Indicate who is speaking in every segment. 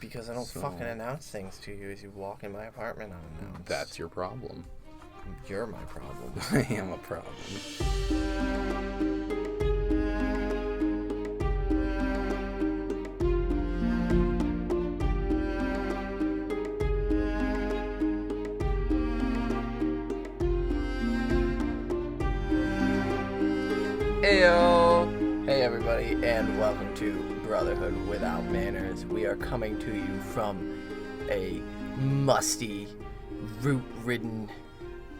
Speaker 1: Because I don't fucking announce things to you as you walk in my apartment unannounced.
Speaker 2: That's your problem.
Speaker 1: You're my problem.
Speaker 2: I am a problem.
Speaker 1: Heyo! Hey everybody, and welcome to Brotherhood Without Manners. We are coming to you from a musty, root-ridden,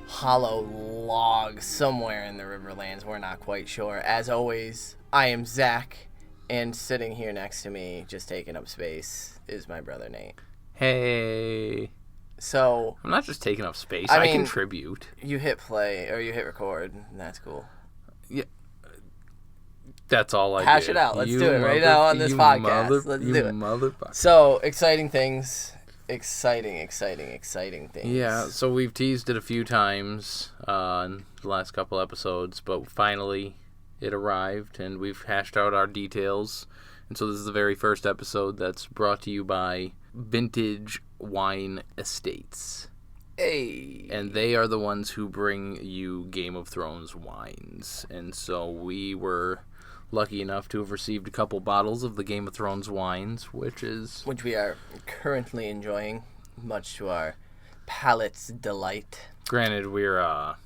Speaker 1: hollow log somewhere in the Riverlands. We're not quite sure. As always, I am Zach, and sitting here next to me, just taking up space, is my brother Nate.
Speaker 2: Hey.
Speaker 1: So,
Speaker 2: I'm not just taking up space.
Speaker 1: I
Speaker 2: I
Speaker 1: mean,
Speaker 2: contribute.
Speaker 1: you hit play, or you hit record, and that's cool.
Speaker 2: Yeah. That's all I do.
Speaker 1: Hash it out. Let's do it right now on this podcast. Let's do it.
Speaker 2: Motherfucker.
Speaker 1: So, exciting things. Exciting things.
Speaker 2: Yeah, so we've teased it a few times in the last couple episodes, but finally it arrived, and we've hashed out our details. And so this is the very first episode that's brought to you by Vintage Wine Estates.
Speaker 1: Hey.
Speaker 2: And they are the ones who bring you Game of Thrones wines. And so we were lucky enough to have received a couple bottles of the Game of Thrones wines, which
Speaker 1: we are currently enjoying, much to our palate's delight.
Speaker 2: Granted, we don't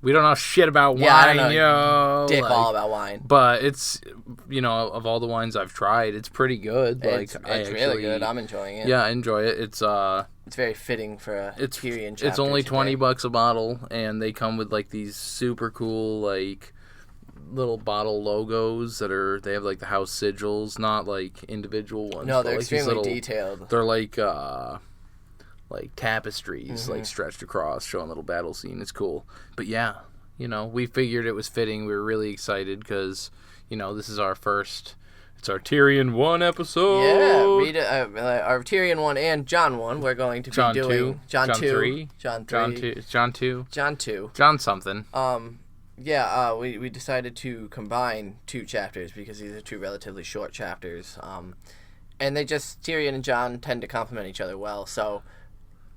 Speaker 2: know shit about wine,
Speaker 1: I don't know
Speaker 2: yo.
Speaker 1: All about wine.
Speaker 2: But it's, of all the wines I've tried, it's pretty good.
Speaker 1: It's really good. I'm enjoying it.
Speaker 2: Yeah, I enjoy it. It's
Speaker 1: very fitting for a Tyrion chapter.
Speaker 2: It's only
Speaker 1: today.
Speaker 2: $20 a bottle, and they come with these super cool little bottle logos they have the house sigils, not individual ones.
Speaker 1: No, they're extremely detailed.
Speaker 2: They're tapestries, stretched across, showing a little battle scene. It's cool. But yeah, we figured it was fitting. We were really excited because, this is our first. It's our Tyrion 1 episode.
Speaker 1: Yeah, read it. Our Tyrion 1 and John 1. We're going to be doing
Speaker 2: John
Speaker 1: 2.
Speaker 2: John 2.
Speaker 1: John 2.
Speaker 2: John something.
Speaker 1: Yeah, we decided to combine two chapters because these are two relatively short chapters. And Tyrion and John tend to complement each other well, so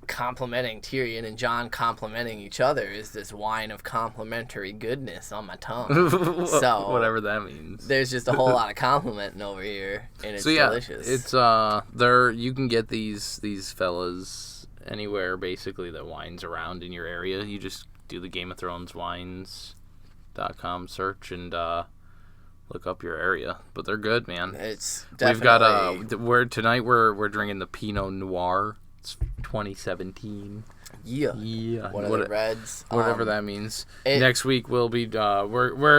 Speaker 1: complimenting Tyrion and John complimenting each other is this wine of complimentary goodness on my tongue. So
Speaker 2: whatever that means.
Speaker 1: There's just a whole lot of complimenting over here, and it's delicious.
Speaker 2: It's you can get these fellas anywhere basically that wine's around in your area. You just do the Game of Thrones wines.com search and look up your area, but they're good, man.
Speaker 1: It's definitely.
Speaker 2: Tonight we're drinking the Pinot Noir. It's 2017.
Speaker 1: Yeah. One of the reds.
Speaker 2: Whatever that means. Next week we'll be we're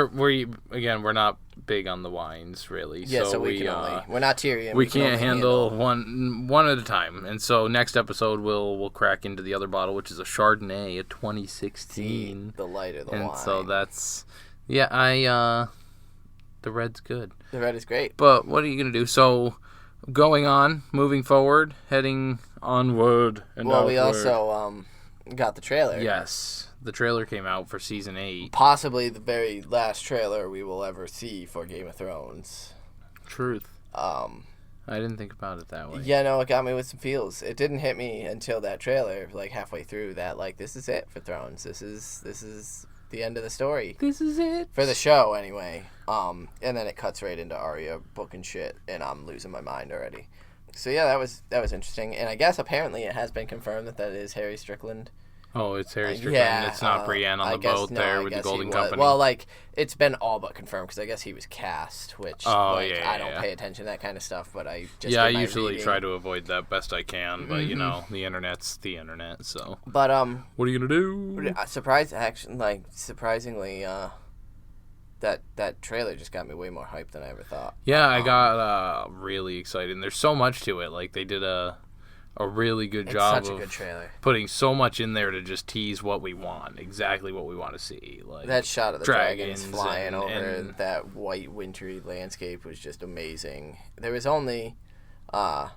Speaker 2: not big on the wines really.
Speaker 1: Yeah, so we can only. We're not Tyrion.
Speaker 2: We can't handle one at a time. And so next episode we'll crack into the other bottle, which is a Chardonnay, a 2016.
Speaker 1: The lighter the wine.
Speaker 2: And so that's the red's good.
Speaker 1: The red is great.
Speaker 2: But what are you gonna do? So moving forward, heading onward and outward.
Speaker 1: We also got the trailer.
Speaker 2: Yes, the trailer came out for season 8.
Speaker 1: Possibly the very last trailer we will ever see for Game of Thrones.
Speaker 2: Truth. I didn't think about it that way.
Speaker 1: Yeah, no, it got me with some feels. It didn't hit me until that trailer, halfway through, that this is it for Thrones. This is the end of the story.
Speaker 2: This is it
Speaker 1: for the show, anyway. And then it cuts right into Arya booking shit, and I'm losing my mind already. So yeah, that was interesting, and I guess apparently it has been confirmed that is Harry Strickland.
Speaker 2: Oh, it's Harry Strickland.
Speaker 1: Yeah,
Speaker 2: it's not Brienne on the boat there with the Golden Company.
Speaker 1: Well, it's been all but confirmed because I guess he was cast, which I don't pay attention to that kind of stuff, but I just
Speaker 2: I usually try to avoid that best I can, but the internet's the internet, so.
Speaker 1: But
Speaker 2: what are you gonna do?
Speaker 1: Surprisingly, that trailer just got me way more hyped than I ever thought.
Speaker 2: Yeah, I got really excited. And there's so much to it. They did a really good job
Speaker 1: of trailer.
Speaker 2: Putting so much in there to just tease what we want, exactly what we want to see.
Speaker 1: That shot of the dragons flying over that white wintry landscape was just amazing. There was only, and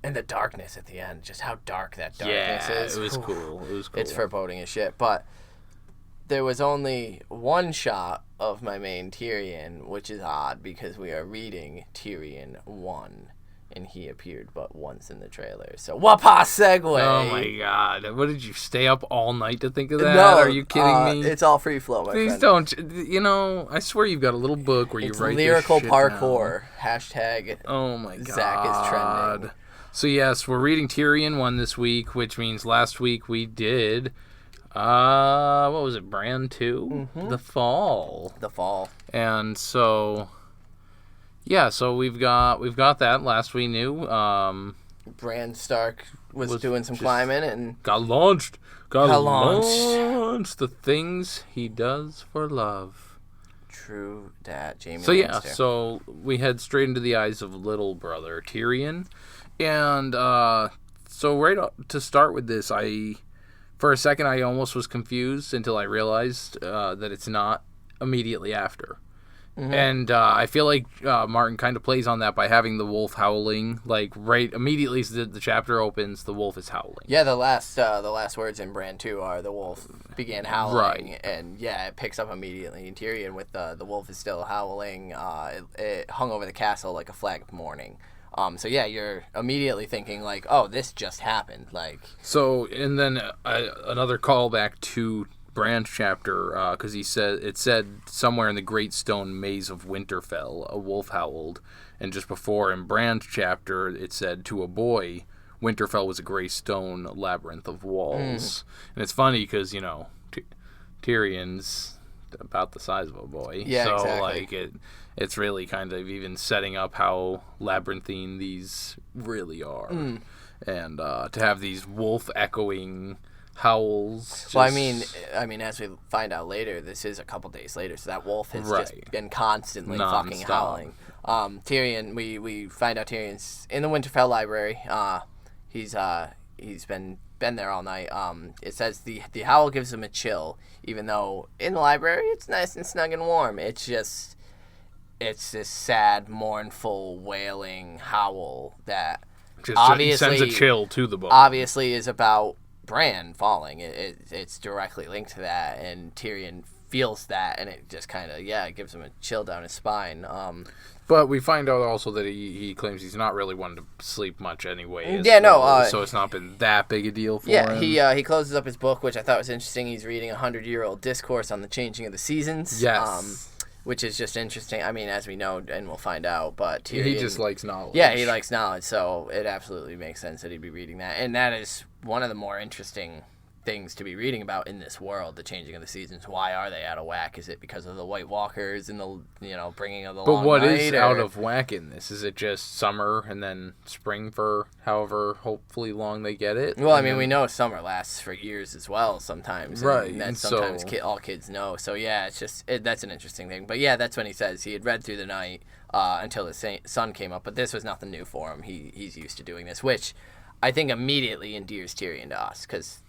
Speaker 1: the darkness at the end, just how dark that darkness is.
Speaker 2: It was cool.
Speaker 1: It's foreboding as shit, but there was only one shot of my main Tyrion, which is odd because we are reading Tyrion 1. and he appeared but once in the trailer. So, wapa segue!
Speaker 2: Oh my god. What, did you stay up all night to think of that?
Speaker 1: No,
Speaker 2: Are you kidding me?
Speaker 1: It's all free flow, my
Speaker 2: Please
Speaker 1: friend.
Speaker 2: don't. I swear you've got a little book where you write
Speaker 1: lyrical
Speaker 2: this shit
Speaker 1: parkour.
Speaker 2: down.
Speaker 1: Hashtag
Speaker 2: Oh my god.
Speaker 1: Zach is trending.
Speaker 2: So yes, we're reading Tyrion 1 this week, which means last week we did, what was it, Bran 2?
Speaker 1: Mm-hmm.
Speaker 2: The Fall.
Speaker 1: The Fall.
Speaker 2: And so, yeah, so we've got that. Last we knew,
Speaker 1: Bran Stark was doing some climbing and
Speaker 2: got launched.
Speaker 1: Got launched.
Speaker 2: The things he does for love.
Speaker 1: True that, Jaime
Speaker 2: So yeah,
Speaker 1: Lannister.
Speaker 2: so we head straight into the eyes of little brother Tyrion. And so right to start with this, for a second I almost was confused until I realized that it's not immediately after. Mm-hmm. And I feel like Martin kind of plays on that by having the wolf howling, like right immediately as the chapter opens, the wolf is howling.
Speaker 1: Yeah, the last words in Bran 2 are the wolf began howling,
Speaker 2: right.
Speaker 1: And yeah, it picks up immediately in Tyrion with the wolf is still howling. It hung over the castle like a flag of mourning. So yeah, you're immediately thinking like, oh, this just happened. Like,
Speaker 2: so, and then another callback to Bran's chapter, because it said somewhere in the Great Stone Maze of Winterfell, a wolf howled, and just before in Bran's chapter, it said to a boy, Winterfell was a gray stone labyrinth of walls. And it's funny because Tyrion's about the size of a boy,
Speaker 1: yeah,
Speaker 2: so
Speaker 1: exactly.
Speaker 2: like it's really kind of even setting up how labyrinthine these really are. And to have these wolf echoing howls.
Speaker 1: Well, I mean, as we find out later, this is a couple days later, so that wolf has just been constantly fucking howling. Tyrion, we find out Tyrion's in the Winterfell library. He's been there all night. It says the howl gives him a chill, even though in the library it's nice and snug and warm. It's this sad, mournful, wailing howl that
Speaker 2: just
Speaker 1: obviously
Speaker 2: sends a chill to the book.
Speaker 1: Obviously, is about Bran falling. It's directly linked to that, and Tyrion feels that, and it just kind of it gives him a chill down his spine.
Speaker 2: But we find out also that he claims he's not really one to sleep much anyway. So it's not been that big a deal for him.
Speaker 1: Yeah, he closes up his book, which I thought was interesting. He's reading 100-year-old discourse on the changing of the seasons.
Speaker 2: Yes.
Speaker 1: Which is just interesting. I mean, as we know, and we'll find out, but Tyrion...
Speaker 2: He just likes knowledge.
Speaker 1: Yeah, he likes knowledge, so it absolutely makes sense that he'd be reading that. And that is one of the more interesting things to be reading about in this world, the changing of the seasons. Why are they out of whack? Is it because of the White Walkers and the bringing of the long night?
Speaker 2: But what is out of whack in this? Is it just summer and then spring for however hopefully long they get it?
Speaker 1: Well, I mean, we know summer lasts for years as well sometimes.
Speaker 2: Right.
Speaker 1: And that's sometimes all kids know. So yeah, it's just that's an interesting thing. But yeah, that's when he says he had read through the night until the sun came up. But this was nothing new for him. He's used to doing this, which I think immediately endears Tyrion to us, because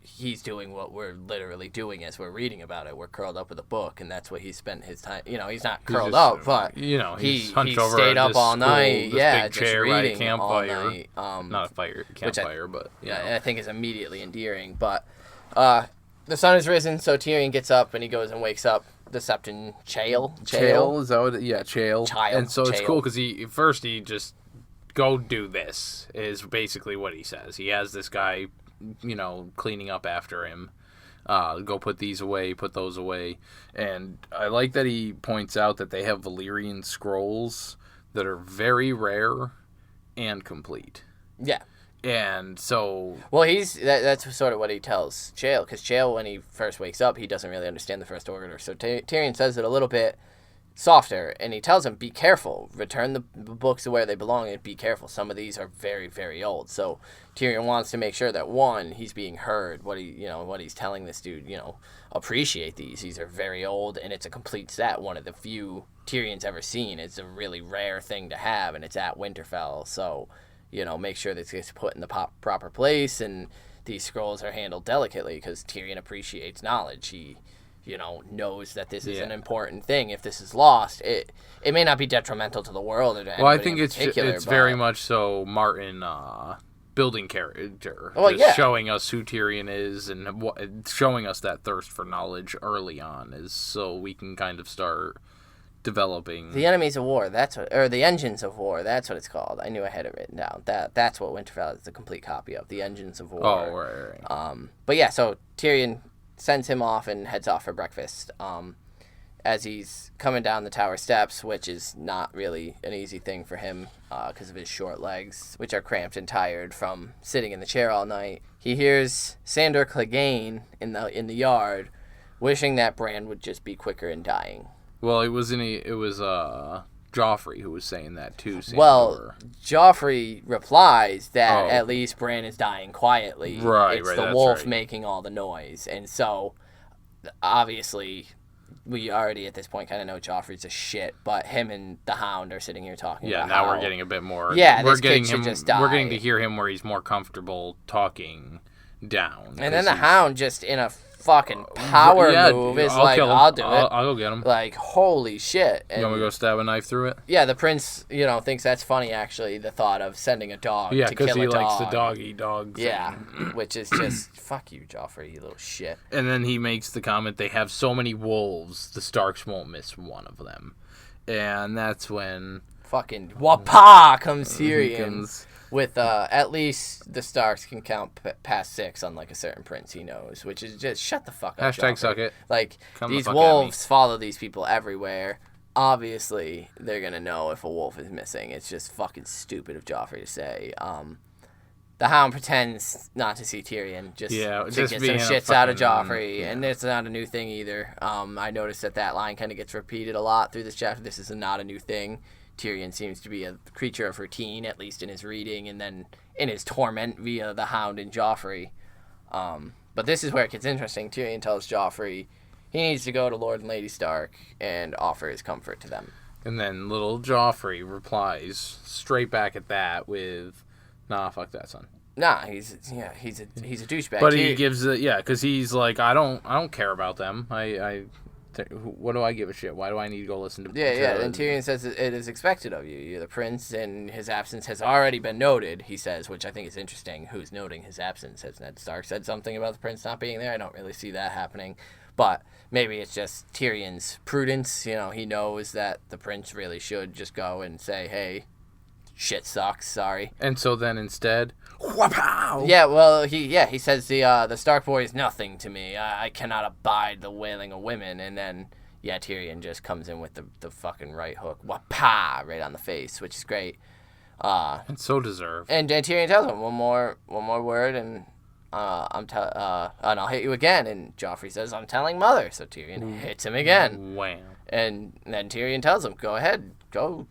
Speaker 1: he's doing what we're literally doing as we're reading about it. We're curled up with a book, and that's what he spent his time. He's not curled up, but
Speaker 2: he's
Speaker 1: he stayed up all night.
Speaker 2: Big
Speaker 1: just
Speaker 2: chair
Speaker 1: reading
Speaker 2: by a campfire.
Speaker 1: all night.
Speaker 2: Not a campfire, but
Speaker 1: I think is immediately endearing. But the sun has risen, so Tyrion gets up and he goes and wakes up the Septon Chael.
Speaker 2: Chael, is that what? Yeah, Chael.
Speaker 1: Child.
Speaker 2: And so it's cool because he just go do this is basically what he says. He has this guy, cleaning up after him. Go put these away, put those away. And I like that he points out that they have Valyrian scrolls that are very rare and complete.
Speaker 1: Yeah.
Speaker 2: And so...
Speaker 1: Well, that's sort of what he tells Chael, because Chael, when he first wakes up, he doesn't really understand the First Order. So Tyrion says it a little bit softer, and he tells him, be careful, return the books to where they belong, and be careful. Some of these are very, very old. So Tyrion wants to make sure that, one, he's being heard, what he's telling this dude, appreciate these. These are very old, and it's a complete set, one of the few Tyrion's ever seen. It's a really rare thing to have, and it's at Winterfell. So, make sure that it's put in the proper place, and these scrolls are handled delicately, because Tyrion appreciates knowledge. He knows that this is an important thing. If this is lost, it may not be detrimental to the world or to anybody.
Speaker 2: Well, I think
Speaker 1: it's
Speaker 2: very much so Martin building character, showing us who Tyrion is and showing us that thirst for knowledge early on, is so we can kind of start developing.
Speaker 1: The enemies of war, or the engines of war, that's what it's called. I knew I had it written down. That's what Winterfell is the complete copy of, the engines of war.
Speaker 2: Oh, right.
Speaker 1: But yeah, so Tyrion sends him off and heads off for breakfast. As he's coming down the tower steps, which is not really an easy thing for him because of his short legs, which are cramped and tired from sitting in the chair all night. He hears Sandor Clegane in the yard, wishing that Bran would just be quicker in dying.
Speaker 2: Well, it was Joffrey who was saying that too. Sandor.
Speaker 1: Well, Joffrey replies that at least Bran is dying quietly.
Speaker 2: Right,
Speaker 1: it's the wolf making all the noise, and so obviously we already at this point kind of know Joffrey's a shit, but him and the Hound are sitting here talking about
Speaker 2: now we're getting a bit more.
Speaker 1: Yeah,
Speaker 2: we're
Speaker 1: this
Speaker 2: getting
Speaker 1: kid should
Speaker 2: him.
Speaker 1: just die.
Speaker 2: We're getting to hear him where he's more comfortable talking down.
Speaker 1: And then the Hound just in a fucking power move is like, I'll do it.
Speaker 2: I'll go get him.
Speaker 1: Like, holy shit. And
Speaker 2: you want me to go stab a knife through it?
Speaker 1: Yeah, the prince, thinks that's funny, actually, the thought of sending a dog to kill a dog. Yeah, because
Speaker 2: he likes the doggy dogs.
Speaker 1: Yeah, which is just, fuck you, Joffrey, you little shit.
Speaker 2: And then he makes the comment, they have so many wolves, the Starks won't miss one of them. And that's when...
Speaker 1: Fucking wapa comes Tyrion. With at least the Starks can count past 6 on like a certain prince he knows, which is just shut the fuck up.
Speaker 2: Hashtag
Speaker 1: Joffrey.
Speaker 2: suck it.
Speaker 1: Like
Speaker 2: Come
Speaker 1: these
Speaker 2: the
Speaker 1: wolves follow these people everywhere. Obviously, they're gonna know if a wolf is missing. It's just fucking stupid of Joffrey to say. The Hound pretends not to see Tyrion just to get some shits out of Joffrey, and it's not a new thing either. I noticed that line kind of gets repeated a lot through this chapter. This is not a new thing. Tyrion seems to be a creature of routine, at least in his reading, and then in his torment via the Hound and Joffrey. But this is where it gets interesting. Tyrion tells Joffrey he needs to go to Lord and Lady Stark and offer his comfort to them.
Speaker 2: And then little Joffrey replies straight back at that with, "Nah, fuck that, son."
Speaker 1: Nah, he's a douchebag.
Speaker 2: But he gives it, because he's like, I don't care about them. What do I give a shit? Why do I need to go listen to...
Speaker 1: Yeah, and Tyrion says it is expected of you. You're the prince, and his absence has already been noted, he says, which I think is interesting. Who's noting his absence? Has Ned Stark said something about the prince not being there? I don't really see that happening. But maybe it's just Tyrion's prudence. He knows that the prince really should just go and say, hey, shit sucks, sorry.
Speaker 2: And so then instead... Wha-pow!
Speaker 1: Yeah, well, he says the Stark boy is nothing to me. I cannot abide the wailing of women. And then, Tyrion just comes in with the fucking right hook. Wha-pa! Right on the face, which is great.
Speaker 2: And so deserved.
Speaker 1: And Tyrion tells him one more word, and and I'll hit you again. And Joffrey says, I'm telling mother. So Tyrion hits him again.
Speaker 2: Wham.
Speaker 1: And then Tyrion tells him, go ahead, go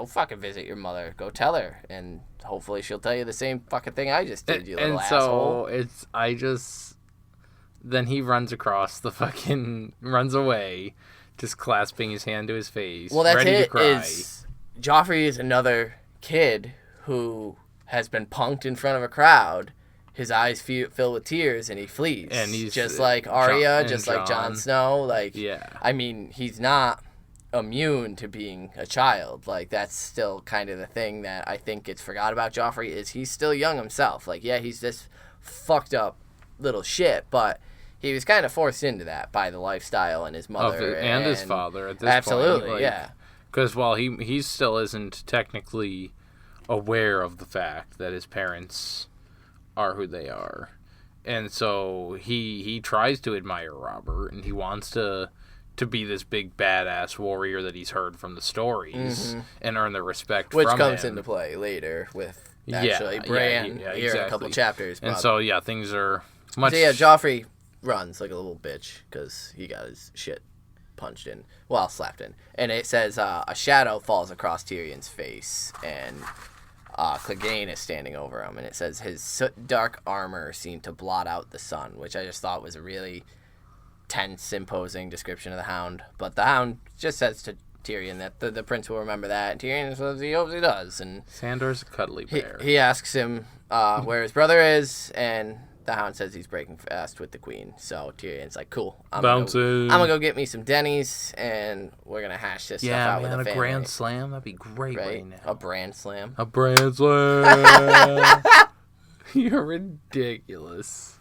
Speaker 1: fucking visit your mother. Go tell her. And hopefully she'll tell you the same fucking thing I just did, you little asshole.
Speaker 2: And so then he runs away, just clasping his hand to his face,
Speaker 1: well, that's
Speaker 2: ready to cry.
Speaker 1: Joffrey is another kid who has been punked in front of a crowd. His eyes fill with tears, and he flees. And he's just like Arya, like Jon Snow. I mean, he's not immune to being a child. Like, that's still kind of the thing that I think gets forgot about Joffrey, is he's still young himself. Like, yeah, he's this fucked up little shit, but he was kind of forced into that by the lifestyle and his mother
Speaker 2: and his father at this
Speaker 1: absolutely,
Speaker 2: point.
Speaker 1: Yeah.
Speaker 2: Because while he still isn't technically aware of the fact that his parents are who they are, and so he tries to admire Robert, and he wants to be this big badass warrior that he's heard from the stories and earn the respect
Speaker 1: which
Speaker 2: from
Speaker 1: comes
Speaker 2: him.
Speaker 1: into play later with actually Bran here in a couple chapters.
Speaker 2: And so things are much...
Speaker 1: So Joffrey runs like a little bitch because he got his shit slapped in. And it says a shadow falls across Tyrion's face, and Clegane is standing over him, and it says his soot-dark armor seemed to blot out the sun, which I just thought was a really tense, imposing description of the Hound. But the Hound just says to Tyrion that the prince will remember that, and Tyrion says he hopes he does. And
Speaker 2: Sandor's a cuddly bear.
Speaker 1: He asks him where his brother is, and the Hound says he's breaking fast with the queen. So Tyrion's like, cool, I'm gonna go get me some Denny's, and we're gonna hash this stuff out with the family.
Speaker 2: A grand slam, that'd be great right now.
Speaker 1: A brand slam.
Speaker 2: A brand slam. You're ridiculous.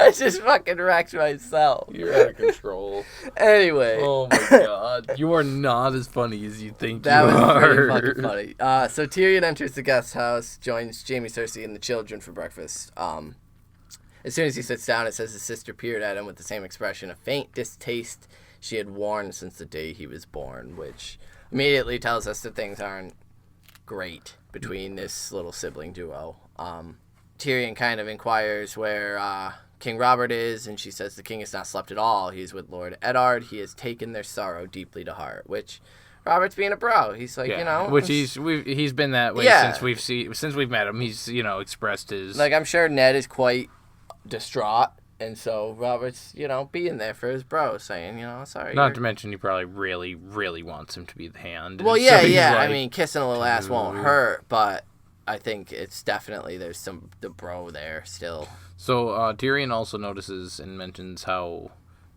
Speaker 1: I just fucking wrecked myself.
Speaker 2: You're out of control.
Speaker 1: Anyway.
Speaker 2: Oh my god. You are not as funny as you think
Speaker 1: That
Speaker 2: you
Speaker 1: was
Speaker 2: are.
Speaker 1: pretty fucking funny. So Tyrion enters the guest house, joins Jaime, Cersei, and the children for breakfast. As soon as he sits down, it says his sister peered at him with the same expression, a faint distaste she had worn since the day he was born, which immediately tells us that things aren't great between this little sibling duo. Tyrion kind of inquires where King Robert is, and she says the king has not slept at all. He's with Lord Eddard. He has taken their sorrow deeply to heart, which Robert's being a bro. He's like,
Speaker 2: which he's been that way since we've met him. He's expressed his
Speaker 1: I'm sure Ned is quite distraught, and so Robert's being there for his bro, saying sorry.
Speaker 2: Not to mention he probably really, really wants him to be the hand.
Speaker 1: Well,
Speaker 2: so
Speaker 1: yeah. I mean, kissing a little ass won't hurt, but I think it's definitely there's the bro there still.
Speaker 2: So Tyrion also notices and mentions how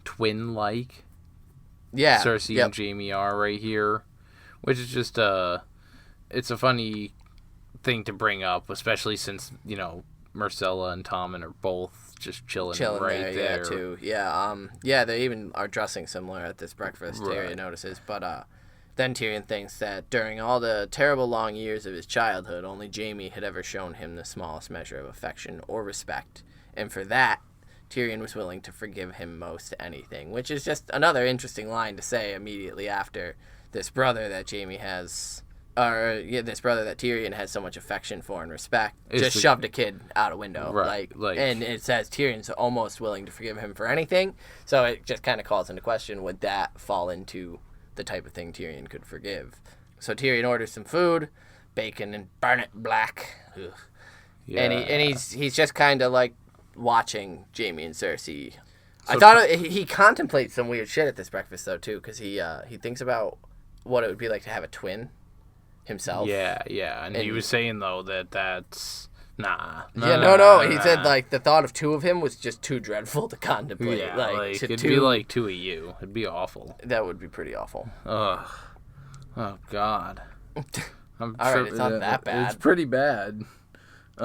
Speaker 2: twin-like Cersei and Jaime are right here, which is just it's a funny thing to bring up, especially since Myrcella and Tommen are both just chilling right there.
Speaker 1: Yeah, too. Yeah, they even are dressing similar at this breakfast.
Speaker 2: Right.
Speaker 1: Arya notices, but then Tyrion thinks that during all the terrible long years of his childhood, only Jaime had ever shown him the smallest measure of affection or respect, and for that, Tyrion was willing to forgive him most anything, which is just another interesting line to say immediately after this brother that Jaime has, this brother that Tyrion has so much affection for and respect, shoved a kid out a window.
Speaker 2: Right.
Speaker 1: And it says Tyrion's almost willing to forgive him for anything, so it just kind of calls into question, would that fall into the type of thing Tyrion could forgive? So Tyrion orders some food, bacon and burn it black. Ugh. Yeah. And he's just kind of watching Jaime and Cersei. So I thought he contemplates some weird shit at this breakfast though too, because he thinks about what it would be like to have a twin himself.
Speaker 2: Yeah, and he was saying though that's nah.
Speaker 1: He said the thought of two of him was just too dreadful to contemplate.
Speaker 2: Yeah, it'd be like two of you. It'd be awful.
Speaker 1: That would be pretty awful.
Speaker 2: Ugh. Oh God.
Speaker 1: All right, it's not that bad.
Speaker 2: It's pretty bad. So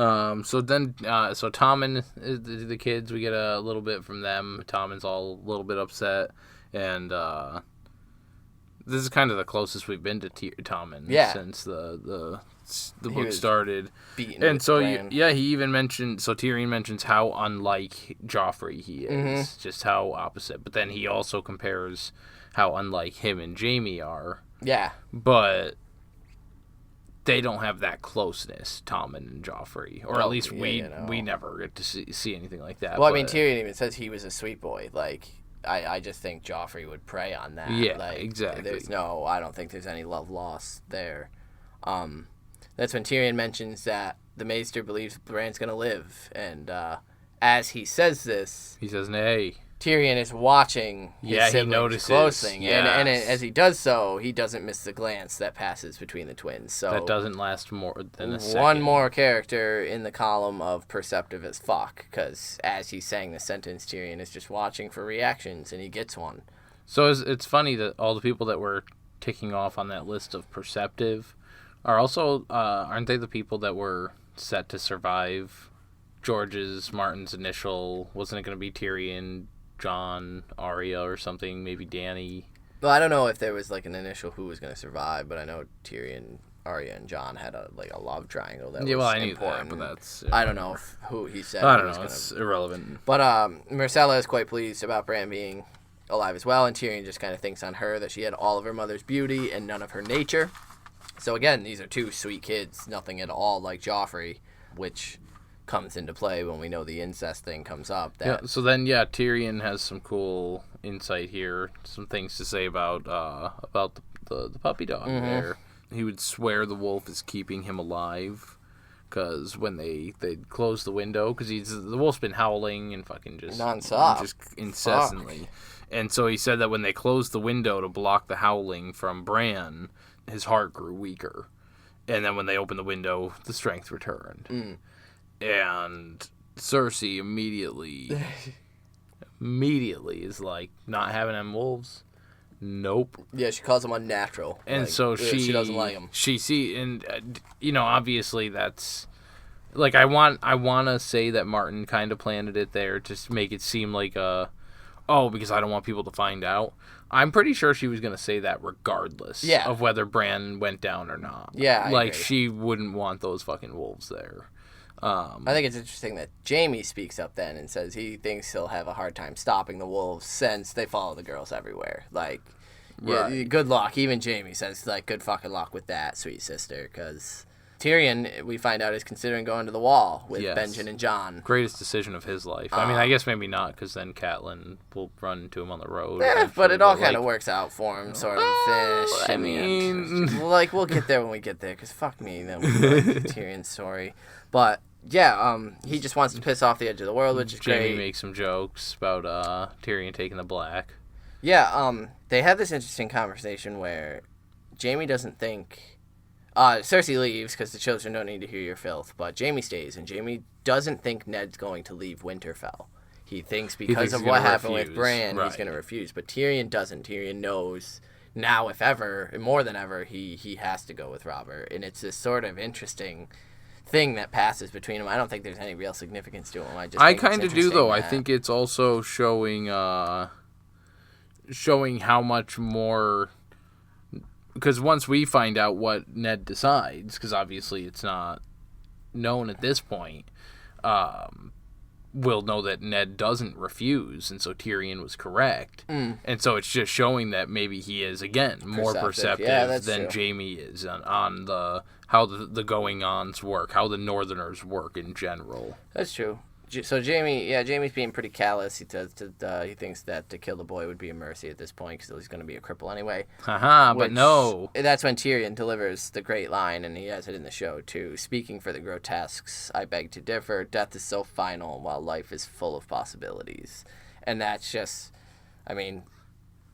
Speaker 2: Tommen, the kids, we get a little bit from them. Tommen's all a little bit upset, and this is kind of the closest we've been to Tommen since the book started. And so he even mentioned. So Tyrion mentions how unlike Joffrey he is, just how opposite. But then he also compares how unlike him and Jaime are.
Speaker 1: Yeah,
Speaker 2: but they don't have that closeness, Tommen and Joffrey, or at least we never get to see anything like that.
Speaker 1: Well, I mean, Tyrion even says he was a sweet boy. I just think Joffrey would prey on that.
Speaker 2: Yeah, exactly.
Speaker 1: I don't think there's any love lost there. That's when Tyrion mentions that the Maester believes Bran's gonna live, and as he says this,
Speaker 2: he says, "Nay."
Speaker 1: Tyrion is watching his siblings closely, and as he does so, he doesn't miss the glance that passes between the twins. So
Speaker 2: that doesn't last more than a second.
Speaker 1: One more character in the column of perceptive as fuck, because as he's saying this sentence, Tyrion is just watching for reactions, and he gets one.
Speaker 2: So it's funny that all the people that were ticking off on that list of perceptive are also, aren't they the people that were set to survive Martin's initial, wasn't it going to be Tyrion, Jon, Arya, or something, maybe Dany?
Speaker 1: Well, I don't know if there was an initial who was going to survive, but I know Tyrion, Arya, and Jon had a love triangle that was important.
Speaker 2: I knew that, but that's...
Speaker 1: I don't know who he said.
Speaker 2: I don't know, it's irrelevant.
Speaker 1: But Myrcella is quite pleased about Bran being alive as well, and Tyrion just kind of thinks on her that she had all of her mother's beauty and none of her nature. So again, these are two sweet kids, nothing at all like Joffrey, which comes into play when we know the incest thing comes up.
Speaker 2: So then Tyrion has some cool insight here, some things to say about the puppy dog there. He would swear the wolf is keeping him alive, because when they close the window, because the wolf's been howling and fucking just
Speaker 1: nonstop,
Speaker 2: just incessantly. Fuck. And so he said that when they closed the window to block the howling from Bran, his heart grew weaker, and then when they opened the window, the strength returned. And Cersei immediately is like, not having them wolves. Nope.
Speaker 1: Yeah, she calls them unnatural.
Speaker 2: And so she
Speaker 1: doesn't like them.
Speaker 2: She obviously that's Like, I want to say that Martin kind of planted it there to make it seem like because I don't want people to find out. I'm pretty sure she was going to say that regardless of whether Bran went down or not.
Speaker 1: Yeah, I agree.
Speaker 2: She wouldn't want those fucking wolves there.
Speaker 1: I think it's interesting that Jaime speaks up then and says he thinks he'll have a hard time stopping the wolves since they follow the girls everywhere. Like, yeah, good luck. Even Jaime says, like, good fucking luck with that, sweet sister, because Tyrion, we find out, is considering going to the Wall with Benjen and Jon.
Speaker 2: Greatest decision of his life. I mean, I guess maybe not, because then Catelyn will run into him on the road.
Speaker 1: Yeah, but it all kind of works out for him, sort of. I mean, like, we'll get there when we get there, because fuck me, then we like the Tyrion story. But yeah, he just wants to piss off the edge of the world, which is great.
Speaker 2: Jaime makes some jokes about Tyrion taking the black.
Speaker 1: Yeah, they have this interesting conversation where Jaime doesn't think... Cersei leaves because the children don't need to hear your filth, but Jaime stays, and Jaime doesn't think Ned's going to leave Winterfell. He thinks because of what happened with Bran, he's going to refuse. But Tyrion doesn't. Tyrion knows now, if ever, and more than ever, he has to go with Robert. And it's this sort of interesting thing that passes between them. I don't think there's any real significance to him. I
Speaker 2: kind of do, though. I think it's also showing how much more... Because once we find out what Ned decides, because obviously it's not known at this point, we'll know that Ned doesn't refuse, and so Tyrion was correct. And so it's just showing that maybe he is, again, more perceptive than Jaime is on how the going-ons work, how the Northerners work in general.
Speaker 1: That's true. So Jaime's being pretty callous. He thinks that to kill the boy would be a mercy at this point because he's going to be a cripple anyway.
Speaker 2: But no.
Speaker 1: That's when Tyrion delivers the great line, and he has it in the show too. Speaking for the grotesques, I beg to differ. Death is so final, while life is full of possibilities. And that's just, I mean,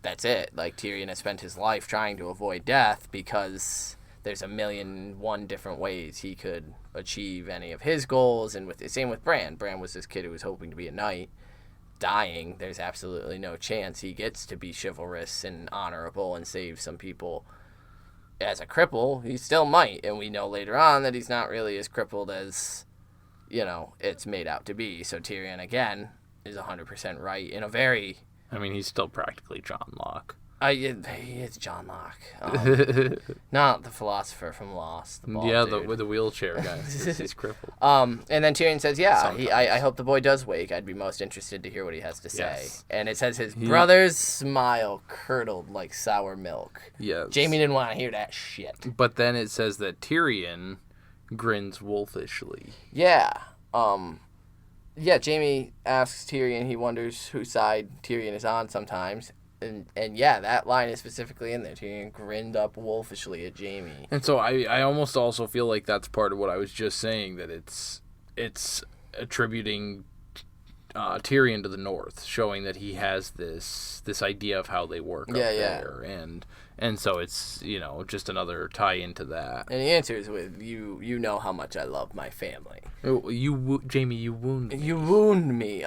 Speaker 1: that's it. Like, Tyrion has spent his life trying to avoid death because there's 1,000,001 different ways he could achieve any of his goals, and same with Bran. Bran was this kid who was hoping to be a knight, dying. There's absolutely no chance he gets to be chivalrous and honorable and save some people. As a cripple, he still might, and we know later on that he's not really as crippled as, it's made out to be. So Tyrion, again, is 100% right in a very...
Speaker 2: I mean, he's still practically Jon Locke.
Speaker 1: It's Jon Locke. Not the philosopher from Lost.
Speaker 2: With the wheelchair guy. He's crippled.
Speaker 1: And then Tyrion says, I hope the boy does wake. I'd be most interested to hear what he has to say. Yes. And it says his brother's smile curdled like sour milk.
Speaker 2: Yes.
Speaker 1: Jaime didn't want to hear that shit.
Speaker 2: But then it says that Tyrion grins wolfishly.
Speaker 1: Yeah. Jaime asks Tyrion, he wonders whose side Tyrion is on sometimes. And that line is specifically in there. Tyrion grinned up wolfishly at Jaime.
Speaker 2: And so I almost also feel like that's part of what I was just saying, that it's attributing Tyrion to the North, showing that he has this idea of how they work up there. And so it's, just another tie into that.
Speaker 1: And the answer is with, you know how much I love my family.
Speaker 2: Jaime, you wound me.
Speaker 1: You wound me.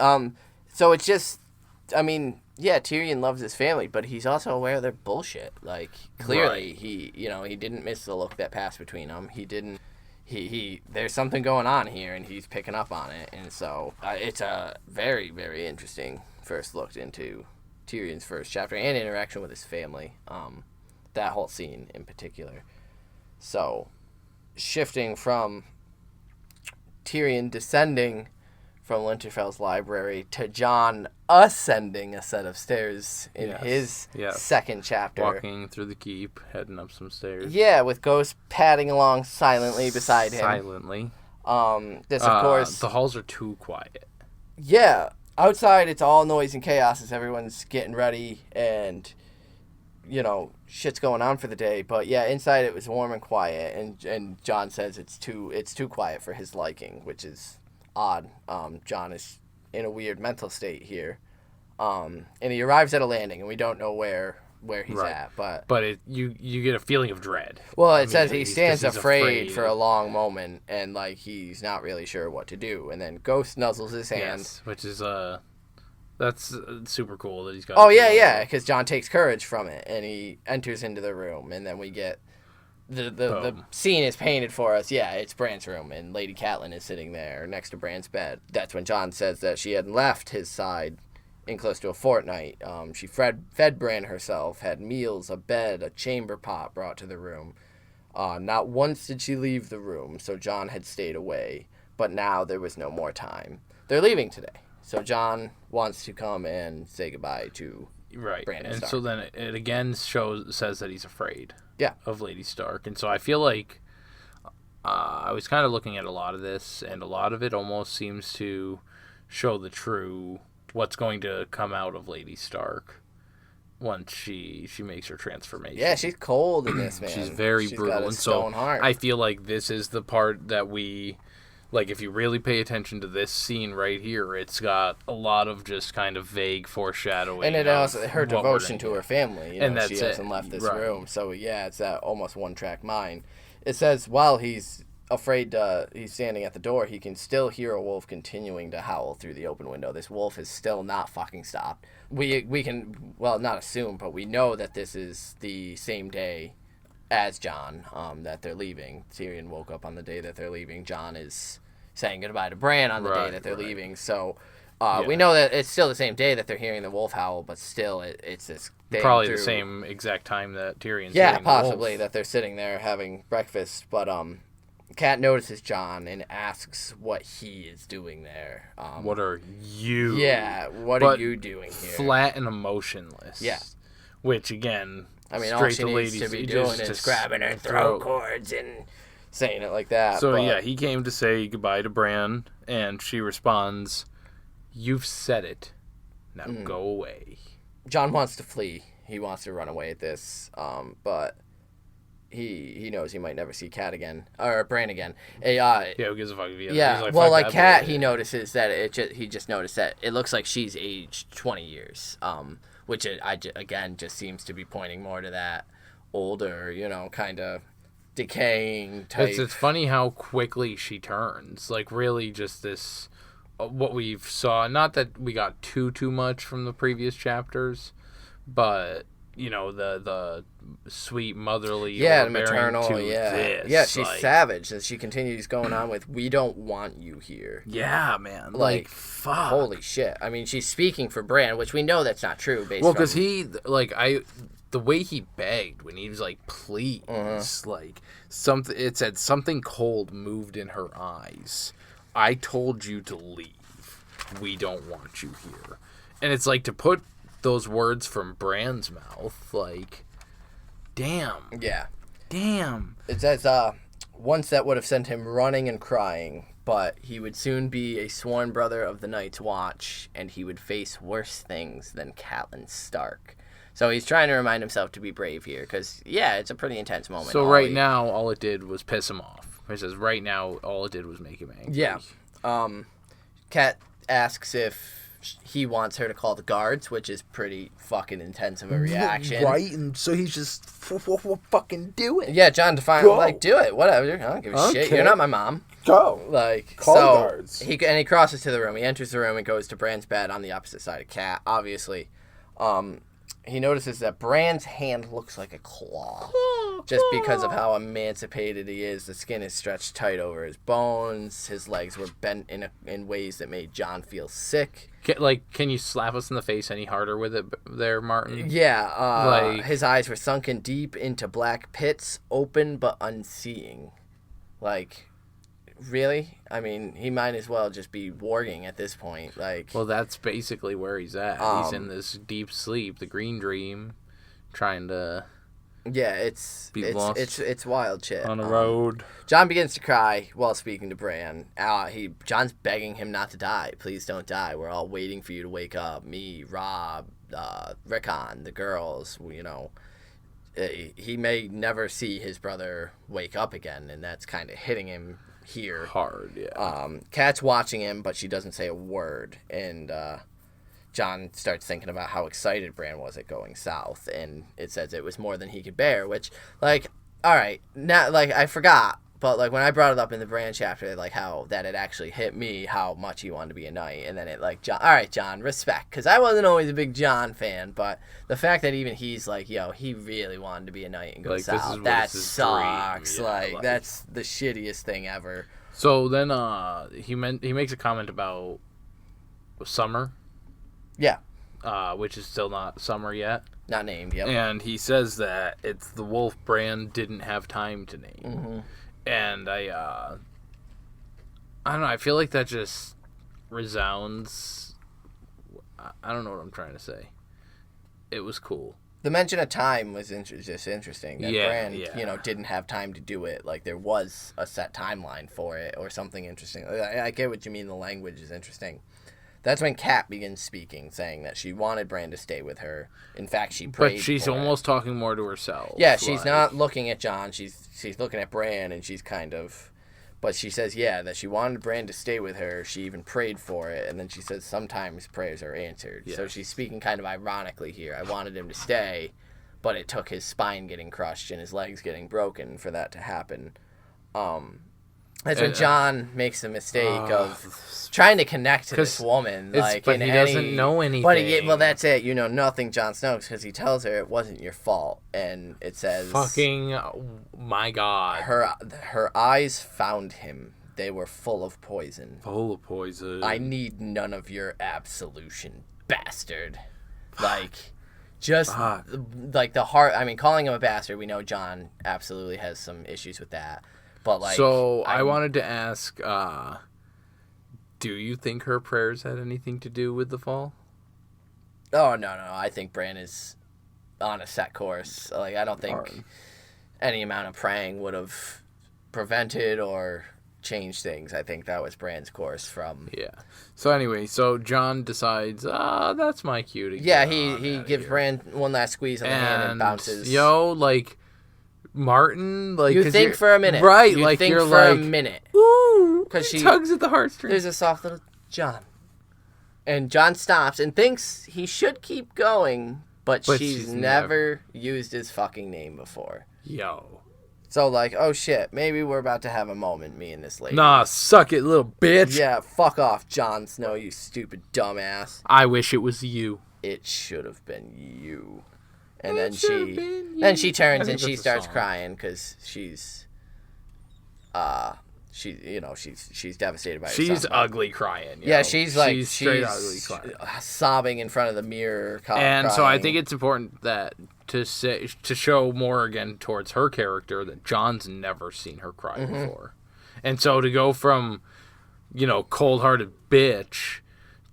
Speaker 1: So it's just, I mean... Yeah, Tyrion loves his family, but he's also aware of their bullshit. Like, clearly, he didn't miss the look that passed between them. There's something going on here, and he's picking up on it. And so, it's a very, very interesting first look into Tyrion's first chapter and interaction with his family. That whole scene in particular. So, shifting from Tyrion descending from Winterfell's library to Jon ascending a set of stairs in his second chapter.
Speaker 2: Walking through the keep, heading up some stairs.
Speaker 1: Yeah, with Ghost padding along silently beside him.
Speaker 2: Silently.
Speaker 1: This, of course...
Speaker 2: The halls are too quiet.
Speaker 1: Yeah. Outside, it's all noise and chaos as everyone's getting ready and, shit's going on for the day. But, yeah, inside it was warm and quiet. And Jon says it's too quiet for his liking, which is... odd. Jon is in a weird mental state here, and he arrives at a landing, and we don't know where he's at. But
Speaker 2: you get a feeling of dread.
Speaker 1: Well, it says he stands afraid for a long moment, and like he's not really sure what to do. And then Ghost nuzzles his hand,
Speaker 2: which is that's super cool that he's got.
Speaker 1: Oh yeah, because Jon takes courage from it, and he enters into the room, and then we get the scene is painted for us. Yeah, it's Bran's room, and Lady Catelyn is sitting there next to Bran's bed. That's when Jon says that she had left his side in close to a fortnight. She fed Bran herself, had meals, a bed, a chamber pot brought to the room. Not once did she leave the room, so Jon had stayed away. But now there was no more time. They're leaving today, so Jon wants to come and say goodbye to Bran and Stark.
Speaker 2: So then it again says that he's afraid.
Speaker 1: Yeah.
Speaker 2: Of Lady Stark. And so I feel like I was kind of looking at a lot of this, and a lot of it almost seems to show the true what's going to come out of Lady Stark once she makes her transformation.
Speaker 1: Yeah, she's cold in this, man.
Speaker 2: She's very
Speaker 1: she's
Speaker 2: brutal.
Speaker 1: Got a stone heart.
Speaker 2: I feel like this is the part that we... Like, if you really pay attention to this scene right here, it's got a lot of just kind of vague foreshadowing.
Speaker 1: And it also her devotion to her family.
Speaker 2: And that's
Speaker 1: she hasn't left this room. So, yeah, it's that almost one-track mind. It says while he's afraid, he's standing at the door, he can still hear a wolf continuing to howl through the open window. This wolf is still not fucking stopped. We can, well, not assume, but we know that this is the same day as Jon, that they're leaving. Tyrion woke up on the day that they're leaving. Jon is saying goodbye to Bran on the day that they're leaving. So we know that it's still the same day that they're hearing the wolf howl, but still it's this thing
Speaker 2: probably the same exact time that Tyrion's
Speaker 1: possibly that they're sitting there having breakfast. But Cat notices Jon and asks what he is doing there.
Speaker 2: What are you?
Speaker 1: Yeah, what are you doing here?
Speaker 2: Flat and emotionless.
Speaker 1: Yeah.
Speaker 2: Which, again...
Speaker 1: I mean, all she needs to be doing is grabbing her throat cords and saying it like that.
Speaker 2: So, yeah, he came to say goodbye to Bran, and she responds, "You've said it. Now go away."
Speaker 1: Jon wants to flee. He wants to run away at this, but he knows he might never see Cat again, or Bran again.
Speaker 2: Who gives a fuck if he
Speaker 1: Cat, he notices that he just noticed that it looks like she's aged 20 years. Which again just seems to be pointing more to that older, kind of decaying type.
Speaker 2: It's funny how quickly she turns. Like, really just this, what we've saw, not that we got too much from the previous chapters, but, the sweet motherly
Speaker 1: maternal, she's savage, and she continues going on with, "We don't want you here."
Speaker 2: Yeah, man.
Speaker 1: Like
Speaker 2: fuck.
Speaker 1: Holy shit. I mean, she's speaking for Bran, which we know that's not true.
Speaker 2: Because the way he begged when he was like, "Please," something. It said something cold moved in her eyes. "I told you to leave. We don't want you here." And it's like, to put those words from Bran's mouth, like, damn.
Speaker 1: Yeah.
Speaker 2: Damn.
Speaker 1: It says, once that would have sent him running and crying, but he would soon be a sworn brother of the Night's Watch, and he would face worse things than Catelyn Stark. So he's trying to remind himself to be brave here, because, it's a pretty intense moment.
Speaker 2: So now, all it did was piss him off. He says, right now, all it did was make him angry.
Speaker 1: Yeah. Cat asks if he wants her to call the guards, which is pretty fucking intense of a reaction.
Speaker 3: Right? And so he's just fucking do it.
Speaker 1: Yeah, Jon defiant, do it. Whatever. I don't give a shit. You're not my mom.
Speaker 3: Go.
Speaker 1: Call
Speaker 3: the guards.
Speaker 1: He crosses to the room. He enters the room and goes to Bran's bed on the opposite side of Cat, obviously. He notices that Bran's hand looks like a claw. Just because of how emancipated he is. The skin is stretched tight over his bones. His legs were bent in ways that made Jon feel sick.
Speaker 2: Can you slap us in the face any harder with it there, Martin?
Speaker 1: Yeah. His eyes were sunken deep into black pits, open but unseeing. Really? I mean, he might as well just be warging at this point.
Speaker 2: Well, that's basically where he's at. He's in this deep sleep, the green dream, trying to...
Speaker 1: Yeah, it's wild shit.
Speaker 2: On the road.
Speaker 1: Jon begins to cry while speaking to Bran. Jon's begging him not to die. Please don't die. We're all waiting for you to wake up. Me, Robb, Rickon, the girls, He may never see his brother wake up again, and that's kind of hitting him here.
Speaker 2: Hard, yeah.
Speaker 1: Kat's watching him, but she doesn't say a word, and Jon starts thinking about how excited Bran was at going south, and it says it was more than he could bear, which, all right, now, I forgot, But, like, when I brought it up in the Bran chapter, like, how that it actually hit me how much he wanted to be a knight. And then it, like, all right, Jon, respect. Because I wasn't always a big Jon fan. But the fact that even he's like, yo, he really wanted to be a knight and go
Speaker 2: Like,
Speaker 1: south. That sucks.
Speaker 2: Yeah,
Speaker 1: like, that's the shittiest thing ever.
Speaker 2: So then he makes a comment about summer.
Speaker 1: Yeah.
Speaker 2: Which is still not summer yet.
Speaker 1: Not named, yep.
Speaker 2: And he says that it's the wolf Bran didn't have time to name.
Speaker 1: Mm-hmm.
Speaker 2: And I don't know, I feel like that just resounds. I don't know what I'm trying to say. It was cool.
Speaker 1: The mention of time was just interesting. That Bran,
Speaker 2: yeah.
Speaker 1: Didn't have time to do it. Like, there was a set timeline for it or something interesting. I get what you mean. The language is interesting. That's when Kat begins speaking, saying that she wanted Bran to stay with her. In fact, she prayed.
Speaker 2: But she's almost talking more to herself.
Speaker 1: Yeah, she's not looking at Jon. She's looking at Bran, and she's kind of. But she says, yeah, that she wanted Bran to stay with her. She even prayed for it, and then she says sometimes prayers are answered.
Speaker 2: Yes.
Speaker 1: So she's speaking kind of ironically here. I wanted him to stay, but it took his spine getting crushed and his legs getting broken for that to happen. That's when Jon makes the mistake of trying to connect to this woman. Like,
Speaker 2: but he doesn't know anything.
Speaker 1: Well, that's it. You know nothing, Jon Snow, because he tells her it wasn't your fault. And it says...
Speaker 2: Fucking, my God.
Speaker 1: Her eyes found him. They were full of poison.
Speaker 2: Full of poison.
Speaker 1: I need none of your absolution, bastard. Like... Just, like, the heart... I mean, calling him a bastard, we know Jon absolutely has some issues with that. But, like...
Speaker 2: So, I wanted to ask, do you think her prayers had anything to do with the fall?
Speaker 1: Oh, no. I think Bran is on a set course. Like, I don't think any amount of praying would have prevented or changed things. I think that was Bran's course from...
Speaker 2: Yeah. So, anyway, Jon decides, that's my cue to
Speaker 1: Yeah, he gives Bran one last squeeze on the hand and bounces.
Speaker 2: Like... Martin, like
Speaker 1: you think for a minute,
Speaker 2: right?
Speaker 1: You
Speaker 2: like
Speaker 1: think
Speaker 2: you're
Speaker 1: for
Speaker 2: like,
Speaker 1: a minute,
Speaker 2: ooh, because she tugs at the heartstrings.
Speaker 1: There's a soft little Jon, and Jon stops and thinks he should keep going, but she's never used his fucking name before.
Speaker 2: Yo,
Speaker 1: so like, oh shit, maybe we're about to have a moment, me and this lady.
Speaker 2: Nah, suck it, little bitch.
Speaker 1: Yeah, fuck off, Jon Snow, you stupid dumbass.
Speaker 2: I wish it was you.
Speaker 1: It should have been you. And then she turns and she starts crying because she's devastated by her
Speaker 2: She's
Speaker 1: son.
Speaker 2: ugly crying.
Speaker 1: Yeah, she's
Speaker 2: straight ugly crying,
Speaker 1: sobbing in front of the mirror.
Speaker 2: And
Speaker 1: crying.
Speaker 2: So I think it's important that to show more again towards her character that Jon's never seen her cry before, and so to go from cold-hearted bitch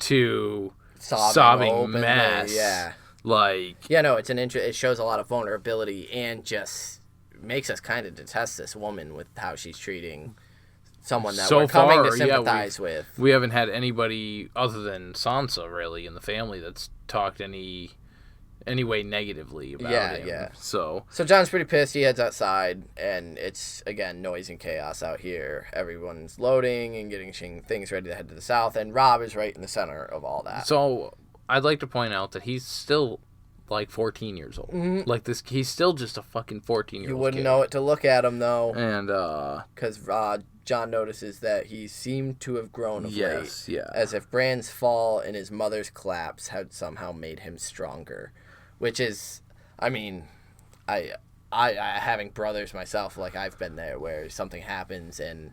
Speaker 2: to sobbing mess.
Speaker 1: Yeah.
Speaker 2: Like,
Speaker 1: yeah, no, it shows a lot of vulnerability and just makes us kind of detest this woman with how she's treating someone that we're coming to sympathize with.
Speaker 2: We haven't had anybody other than Sansa really in the family that's talked any way negatively about him. Yeah. So
Speaker 1: Jon's pretty pissed. He heads outside, and it's again noise and chaos out here. Everyone's loading and getting things ready to head to the south, and Robb is right in the center of all that.
Speaker 2: So I'd like to point out that he's still like 14 years old. Mm-hmm. Like this, he's still just a fucking 14-year-old.
Speaker 1: You wouldn't know it to look at him though,
Speaker 2: and
Speaker 1: because Jon notices that he seemed to have grown of late.
Speaker 2: Yeah,
Speaker 1: as if Bran's fall and his mother's collapse had somehow made him stronger, which is, I mean, I having brothers myself, like I've been there where something happens and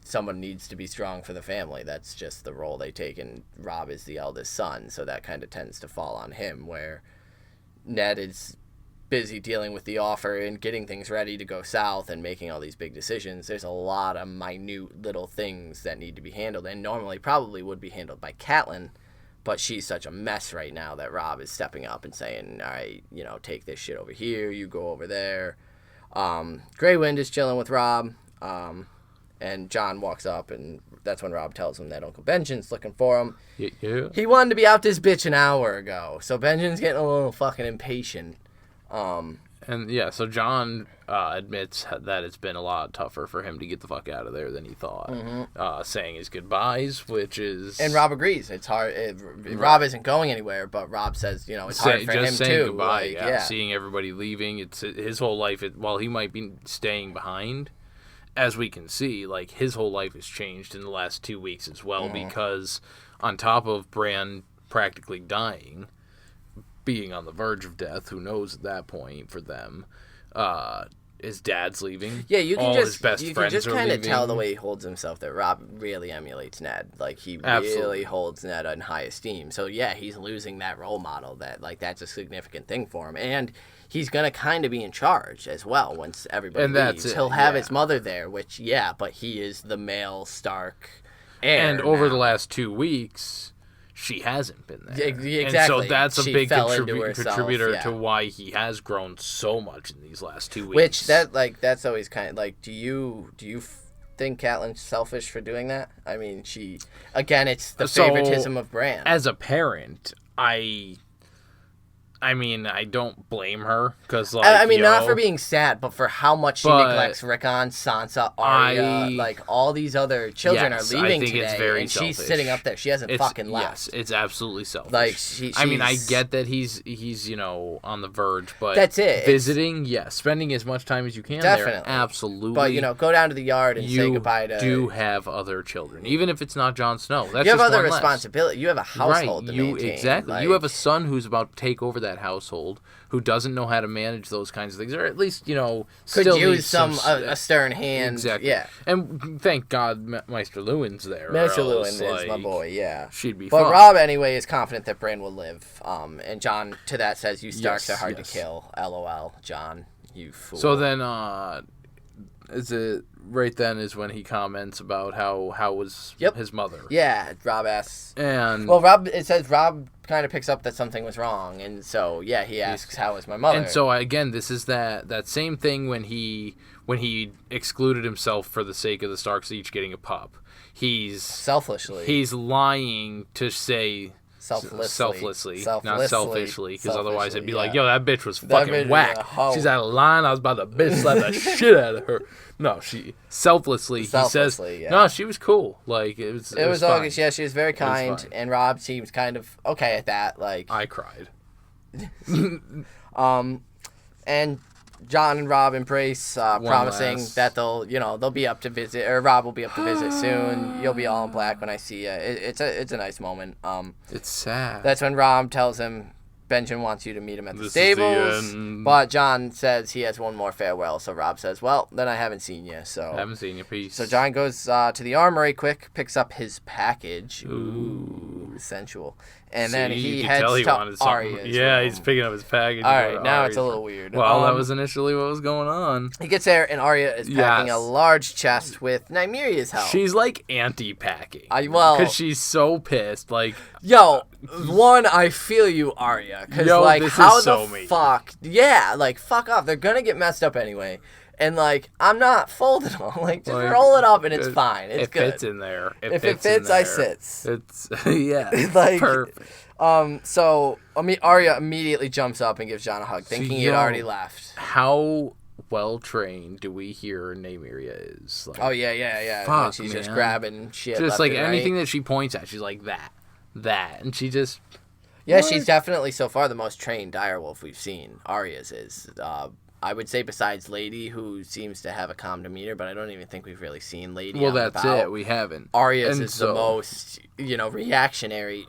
Speaker 1: someone needs to be strong for the family. That's just the role they take, and Robb is the eldest son, so that kind of tends to fall on him, where Ned is busy dealing with the offer and getting things ready to go south and making all these big decisions. There's a lot of minute little things that need to be handled, and normally probably would be handled by Catelyn, but she's such a mess right now that Robb is stepping up and saying, all right, take this shit over here, you go over there. Grey Wind is chilling with Robb, and Jon walks up, and that's when Robb tells him that Uncle Benjen's looking for him.
Speaker 2: Yeah.
Speaker 1: He wanted to be out this bitch an hour ago, so Benjen's getting a little fucking impatient.
Speaker 2: So Jon admits that it's been a lot tougher for him to get the fuck out of there than he thought. Mm-hmm. Saying his goodbyes, which is...
Speaker 1: And Robb agrees. It's hard. Robb isn't going anywhere, but Robb says, it's hard for him too.
Speaker 2: Goodbye, yeah. Seeing everybody leaving, it's his whole life, while he might be staying behind as we can see, like, his whole life has changed in the last 2 weeks as well, because on top of Bran practically dying, being on the verge of death, who knows at that point for them, his dad's leaving.
Speaker 1: Yeah, you can
Speaker 2: all
Speaker 1: just
Speaker 2: his best
Speaker 1: you
Speaker 2: friends
Speaker 1: can just
Speaker 2: are
Speaker 1: kind of
Speaker 2: leaving.
Speaker 1: tell the way he holds himself that Rob really emulates Ned. Like, he
Speaker 2: Absolutely.
Speaker 1: really holds Ned in high esteem. So yeah, he's losing that role model. That's a significant thing for him, and he's gonna kind of be in charge as well once everybody
Speaker 2: And
Speaker 1: leaves.
Speaker 2: that's it,
Speaker 1: He'll have
Speaker 2: yeah.
Speaker 1: his mother there, which but he is the male Stark heir.
Speaker 2: And over
Speaker 1: now.
Speaker 2: the last 2 weeks, she hasn't been there.
Speaker 1: Exactly.
Speaker 2: And so that's a
Speaker 1: She
Speaker 2: big
Speaker 1: fell into herself,
Speaker 2: contributor
Speaker 1: yeah.
Speaker 2: to why he has grown so much in these last 2 weeks.
Speaker 1: Which that's always kind of like, do you think Catelyn's selfish for doing that? I mean, it's the
Speaker 2: So,
Speaker 1: favoritism of Bran.
Speaker 2: as a parent, I mean, I don't blame her, because, like,
Speaker 1: I mean, not for being sad, but for how much she
Speaker 2: But
Speaker 1: neglects Rickon, Sansa, Arya, like, all these other children
Speaker 2: Yes,
Speaker 1: are
Speaker 2: I
Speaker 1: leaving
Speaker 2: think
Speaker 1: today,
Speaker 2: it's very
Speaker 1: and she's
Speaker 2: selfish.
Speaker 1: sitting up there. She hasn't fucking left.
Speaker 2: Yes, it's absolutely selfish.
Speaker 1: Like,
Speaker 2: I mean, I
Speaker 1: she's-
Speaker 2: get that he's on the verge, but
Speaker 1: That's it.
Speaker 2: Visiting, yes, spending as much time as you can
Speaker 1: Definitely.
Speaker 2: there, absolutely.
Speaker 1: But, go down to the yard and say
Speaker 2: you
Speaker 1: goodbye to...
Speaker 2: do have other children, even if it's not Jon Snow. That's
Speaker 1: you have
Speaker 2: just
Speaker 1: other
Speaker 2: one less.
Speaker 1: responsibility. You have a household to maintain.
Speaker 2: Exactly.
Speaker 1: Like,
Speaker 2: you have a son who's about to take over that household, who doesn't know how to manage those kinds of things, or at least,
Speaker 1: could
Speaker 2: still
Speaker 1: use
Speaker 2: needs
Speaker 1: a stern hand.
Speaker 2: Exactly.
Speaker 1: Yeah.
Speaker 2: And thank God Maester Lewin's there.
Speaker 1: Maester
Speaker 2: or
Speaker 1: Lewin
Speaker 2: else,
Speaker 1: is my
Speaker 2: like,
Speaker 1: boy, yeah.
Speaker 2: She'd be
Speaker 1: But
Speaker 2: fun.
Speaker 1: Rob, anyway, is confident that Bran will live. And John, to that, says, you Starks
Speaker 2: Yes,
Speaker 1: are hard
Speaker 2: yes.
Speaker 1: to kill. LOL, John, you fool.
Speaker 2: So then, is it right then is when he comments about how was his mother?
Speaker 1: Yeah, Rob asks.
Speaker 2: And
Speaker 1: Well, it says Rob kind of picks up that something was wrong. And so, yeah, he asks, how is my mother?
Speaker 2: And so again, this is that same thing when he excluded himself for the sake of the Starks each getting a pup.
Speaker 1: Selfishly.
Speaker 2: He's lying to say
Speaker 1: Selflessly.
Speaker 2: not selfishly, because otherwise it'd be like,
Speaker 1: yeah.
Speaker 2: yo, that bitch was
Speaker 1: That
Speaker 2: fucking
Speaker 1: bitch was
Speaker 2: whack.
Speaker 1: a hoe.
Speaker 2: She's out of line. I was about to bitch slap the shit out of her. No, she selflessly. He says,
Speaker 1: yeah.
Speaker 2: no, she was cool. Like it was
Speaker 1: all
Speaker 2: fine.
Speaker 1: good. Yeah, she was very kind.
Speaker 2: fine.
Speaker 1: And Rob seems kind of okay at that. Like,
Speaker 2: I cried.
Speaker 1: and John and Rob embrace, promising
Speaker 2: last.
Speaker 1: that they'll be up to visit, or Rob will be up to visit soon. You'll be all in black when I see you. It's a nice moment.
Speaker 2: It's sad.
Speaker 1: That's when Rob tells him Benjen wants you to meet him at the
Speaker 2: This is the
Speaker 1: stables,
Speaker 2: end.
Speaker 1: but John says he has one more farewell. So Rob says, "Well, then I haven't seen you." So
Speaker 2: I haven't seen your piece.
Speaker 1: So John goes to the armory quick, picks up his package. Ooh, sensual. And then he heads to Arya's room.
Speaker 2: He's picking up his package.
Speaker 1: All right, now it's a little weird.
Speaker 2: Well, that was initially what was going on.
Speaker 1: He gets there, and Arya is packing
Speaker 2: Yes.
Speaker 1: a large chest with Nymeria's help.
Speaker 2: She's like anti-packing.
Speaker 1: Well,
Speaker 2: because she's so pissed. Like,
Speaker 1: I feel you, Arya. Because,
Speaker 2: this
Speaker 1: how
Speaker 2: is so
Speaker 1: the
Speaker 2: mean.
Speaker 1: fuck? Yeah, fuck off. They're gonna get messed up anyway. And, I'm not folding them. Just roll it up, and it's fine. It's good.
Speaker 2: It fits in there.
Speaker 1: If it fits, I sits.
Speaker 2: It's, yeah, perfect.
Speaker 1: So, Arya immediately jumps up and gives John a hug, thinking he had already left.
Speaker 2: How well trained do we hear Nymeria is? Like,
Speaker 1: Oh, yeah.
Speaker 2: Fuck,
Speaker 1: When she's just
Speaker 2: man.
Speaker 1: grabbing shit.
Speaker 2: just
Speaker 1: left
Speaker 2: like
Speaker 1: and
Speaker 2: anything
Speaker 1: right.
Speaker 2: that she points at, she's like that, and she just.
Speaker 1: Yeah,
Speaker 2: What?
Speaker 1: she's definitely so far the most trained direwolf we've seen. Arya's is. I would say besides Lady, who seems to have a calm demeanor, but I don't even think we've really seen Lady.
Speaker 2: Well,
Speaker 1: out and
Speaker 2: that's
Speaker 1: about.
Speaker 2: it. We haven't.
Speaker 1: Arya's
Speaker 2: And
Speaker 1: is the most, reactionary.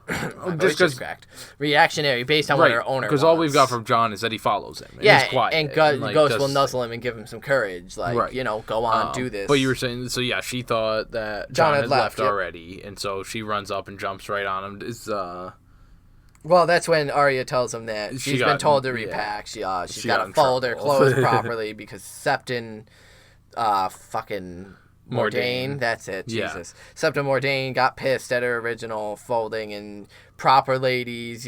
Speaker 2: Just 'cause-
Speaker 1: cracked. Reactionary based on what her owner
Speaker 2: because all we've got
Speaker 1: wants.
Speaker 2: from John is that he follows him. And
Speaker 1: Yeah,
Speaker 2: he's quiet,
Speaker 1: and
Speaker 2: like,
Speaker 1: Ghost will
Speaker 2: does-
Speaker 1: nuzzle him and give him some courage.
Speaker 2: Right.
Speaker 1: Go on, do this.
Speaker 2: But you were saying, so yeah, she thought that
Speaker 1: John
Speaker 2: John
Speaker 1: had
Speaker 2: had
Speaker 1: left,
Speaker 2: left
Speaker 1: yep.
Speaker 2: already, and so she runs up and jumps right on him.
Speaker 1: Well, that's when Arya tells him that she's been told to
Speaker 2: yeah.
Speaker 1: repack. She's got
Speaker 2: She
Speaker 1: to
Speaker 2: got in
Speaker 1: fold her
Speaker 2: trouble.
Speaker 1: clothes properly because Septon, fucking Mordain.
Speaker 2: Mordain.
Speaker 1: That's it.
Speaker 2: Yeah.
Speaker 1: Jesus. Septon Mordain got pissed at her original folding, and proper ladies,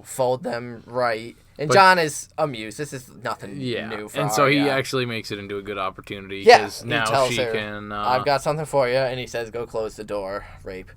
Speaker 1: fold them right. And John is amused. This is nothing new for
Speaker 2: and so he
Speaker 1: Arya.
Speaker 2: actually makes it into a good opportunity.
Speaker 1: Yeah,
Speaker 2: 'cause
Speaker 1: he
Speaker 2: now
Speaker 1: tells
Speaker 2: she
Speaker 1: her,
Speaker 2: can.
Speaker 1: I've got something for you, and he says, "Go close the door." Rape.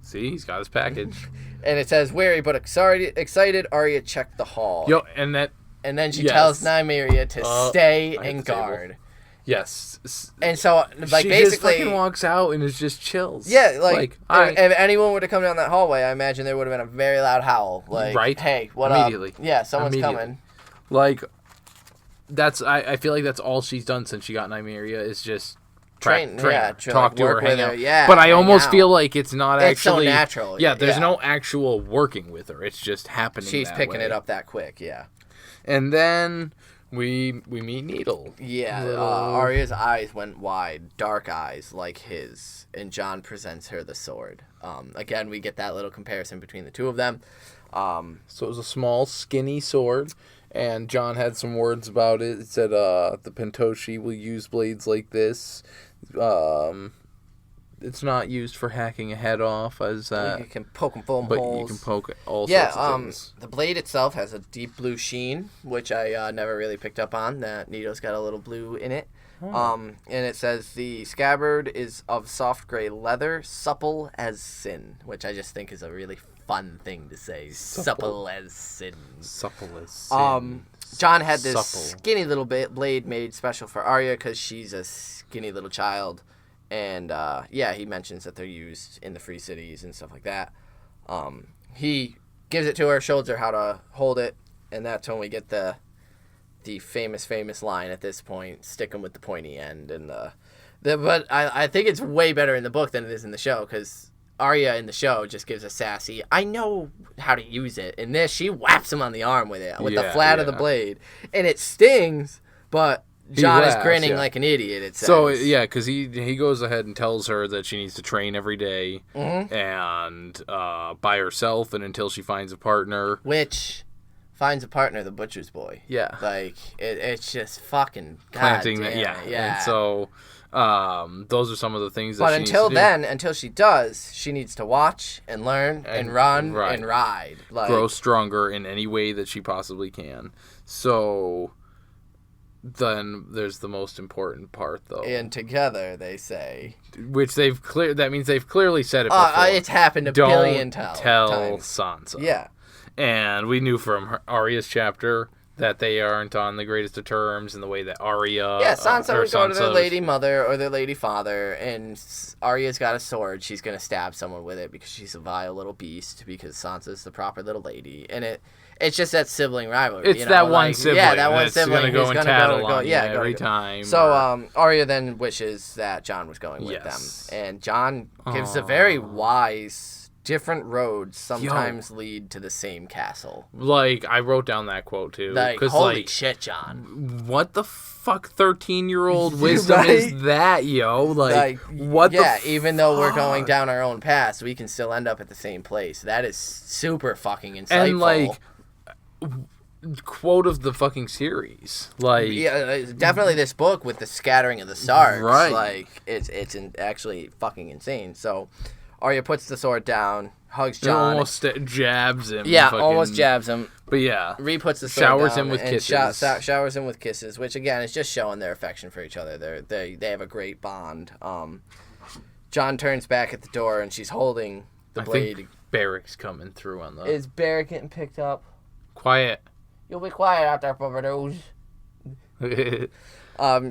Speaker 2: See, he's got his package.
Speaker 1: And it says, "Wary but excited, Arya checked the hall."
Speaker 2: And that.
Speaker 1: And then she
Speaker 2: Yes.
Speaker 1: tells Nymeria to stay
Speaker 2: I hit
Speaker 1: and
Speaker 2: the table.
Speaker 1: guard.
Speaker 2: Yes.
Speaker 1: And so,
Speaker 2: she just
Speaker 1: basically,
Speaker 2: fucking walks out and is just chills.
Speaker 1: yeah,
Speaker 2: alright.
Speaker 1: if anyone would have come down that hallway, I imagine there would have been a very loud howl.
Speaker 2: Right.
Speaker 1: Hey, what
Speaker 2: Immediately.
Speaker 1: up? Yeah, someone's
Speaker 2: Immediately.
Speaker 1: coming.
Speaker 2: That's I feel like that's all she's done since she got Nymeria is just
Speaker 1: train
Speaker 2: her,
Speaker 1: like,
Speaker 2: talk to her,
Speaker 1: work
Speaker 2: hang
Speaker 1: with her,
Speaker 2: out.
Speaker 1: yeah,
Speaker 2: But I
Speaker 1: hang
Speaker 2: almost
Speaker 1: out.
Speaker 2: feel like it's not
Speaker 1: It's so
Speaker 2: actually
Speaker 1: natural.
Speaker 2: Yeah, there's no actual working with her. It's just happening.
Speaker 1: She's
Speaker 2: that
Speaker 1: picking
Speaker 2: way.
Speaker 1: it up that quick. Yeah.
Speaker 2: And then we meet Needle.
Speaker 1: Yeah. Arya's eyes went wide, dark eyes like his, and Jon presents her the sword. Again, we get that little comparison between the two of them.
Speaker 2: So it was a small, skinny sword, and Jon had some words about it. It said, the Pentoshi will use blades like this. It's not used for hacking a head off, as
Speaker 1: You can poke them full of
Speaker 2: but
Speaker 1: holes.
Speaker 2: you can poke all sorts of things.
Speaker 1: The blade itself has a deep blue sheen, which I never really picked up on. That Nito's got a little blue in it. And it says the scabbard is of soft gray leather, supple as sin, which I just think is a really fun thing to say. Supple as sin.
Speaker 2: Supple as sin.
Speaker 1: Jon had this
Speaker 2: Supple.
Speaker 1: skinny little blade made special for Arya because she's a skinny little child. And, he mentions that they're used in the free cities and stuff like that. He gives it to her, shows her how to hold it, and that's when we get the famous line at this point, stick 'em with the pointy end. And but I think it's way better in the book than it is in the show, because Arya in the show just gives a sassy, I know how to use it. In this, she whaps him on the arm with it, with the flat of the blade. And it stings, but Jon is grinning like an idiot, it says.
Speaker 2: So, yeah, because he goes ahead and tells her that she needs to train every day and by herself and until she finds a partner.
Speaker 1: Which finds a partner, the butcher's boy.
Speaker 2: Yeah.
Speaker 1: Like, it's just fucking
Speaker 2: Planting
Speaker 1: goddamn,
Speaker 2: that,
Speaker 1: yeah.
Speaker 2: And so, those are some of the things that
Speaker 1: but
Speaker 2: she
Speaker 1: until
Speaker 2: needs to do.
Speaker 1: then, until she does, she needs to watch and learn and run and ride. Like,
Speaker 2: grow stronger in any way that she possibly can. So then there's the most important part, though.
Speaker 1: And together, they say.
Speaker 2: Which that means they've clearly said it before.
Speaker 1: It's happened a billion times.
Speaker 2: Don't tell Sansa.
Speaker 1: Yeah.
Speaker 2: And we knew from Arya's chapter that they aren't on the greatest of terms in the way that Arya...
Speaker 1: Yeah, Sansa would go to their lady mother or their lady father, and Arya's got a sword. She's going to stab someone with it because she's a vile little beast, because Sansa's the proper little lady. And it's just that sibling rivalry.
Speaker 2: It's that one sibling.
Speaker 1: Yeah, that one sibling
Speaker 2: who's going to tattle on you
Speaker 1: yeah,
Speaker 2: every time.
Speaker 1: So Arya then wishes that Jon was going with them. And Jon gives a very wise... Different roads sometimes lead to the same castle.
Speaker 2: Like, I wrote down that quote, too.
Speaker 1: Like, holy shit, Jon.
Speaker 2: What the fuck 13-year-old wisdom is that, yo? Like, what the fuck?
Speaker 1: Even though we're going down our own paths, we can still end up at the same place. That is super fucking insightful.
Speaker 2: And, like, quote of the fucking series. Like,
Speaker 1: yeah, definitely this book with the scattering of the Starks.
Speaker 2: Right.
Speaker 1: Like, it's actually fucking insane. So... Arya puts the sword down, hugs Jon.
Speaker 2: Almost jabs him.
Speaker 1: Yeah, almost jabs him.
Speaker 2: But yeah.
Speaker 1: Re-puts the sword
Speaker 2: showers
Speaker 1: down
Speaker 2: him with kisses.
Speaker 1: Showers him with kisses, which again is just showing their affection for each other. They have a great bond. Jon turns back at the door and she's holding the blade.
Speaker 2: Think Barrick's coming through on the...
Speaker 1: Is Barrick getting picked up?
Speaker 2: Quiet.
Speaker 1: You'll be quiet out there, Papa.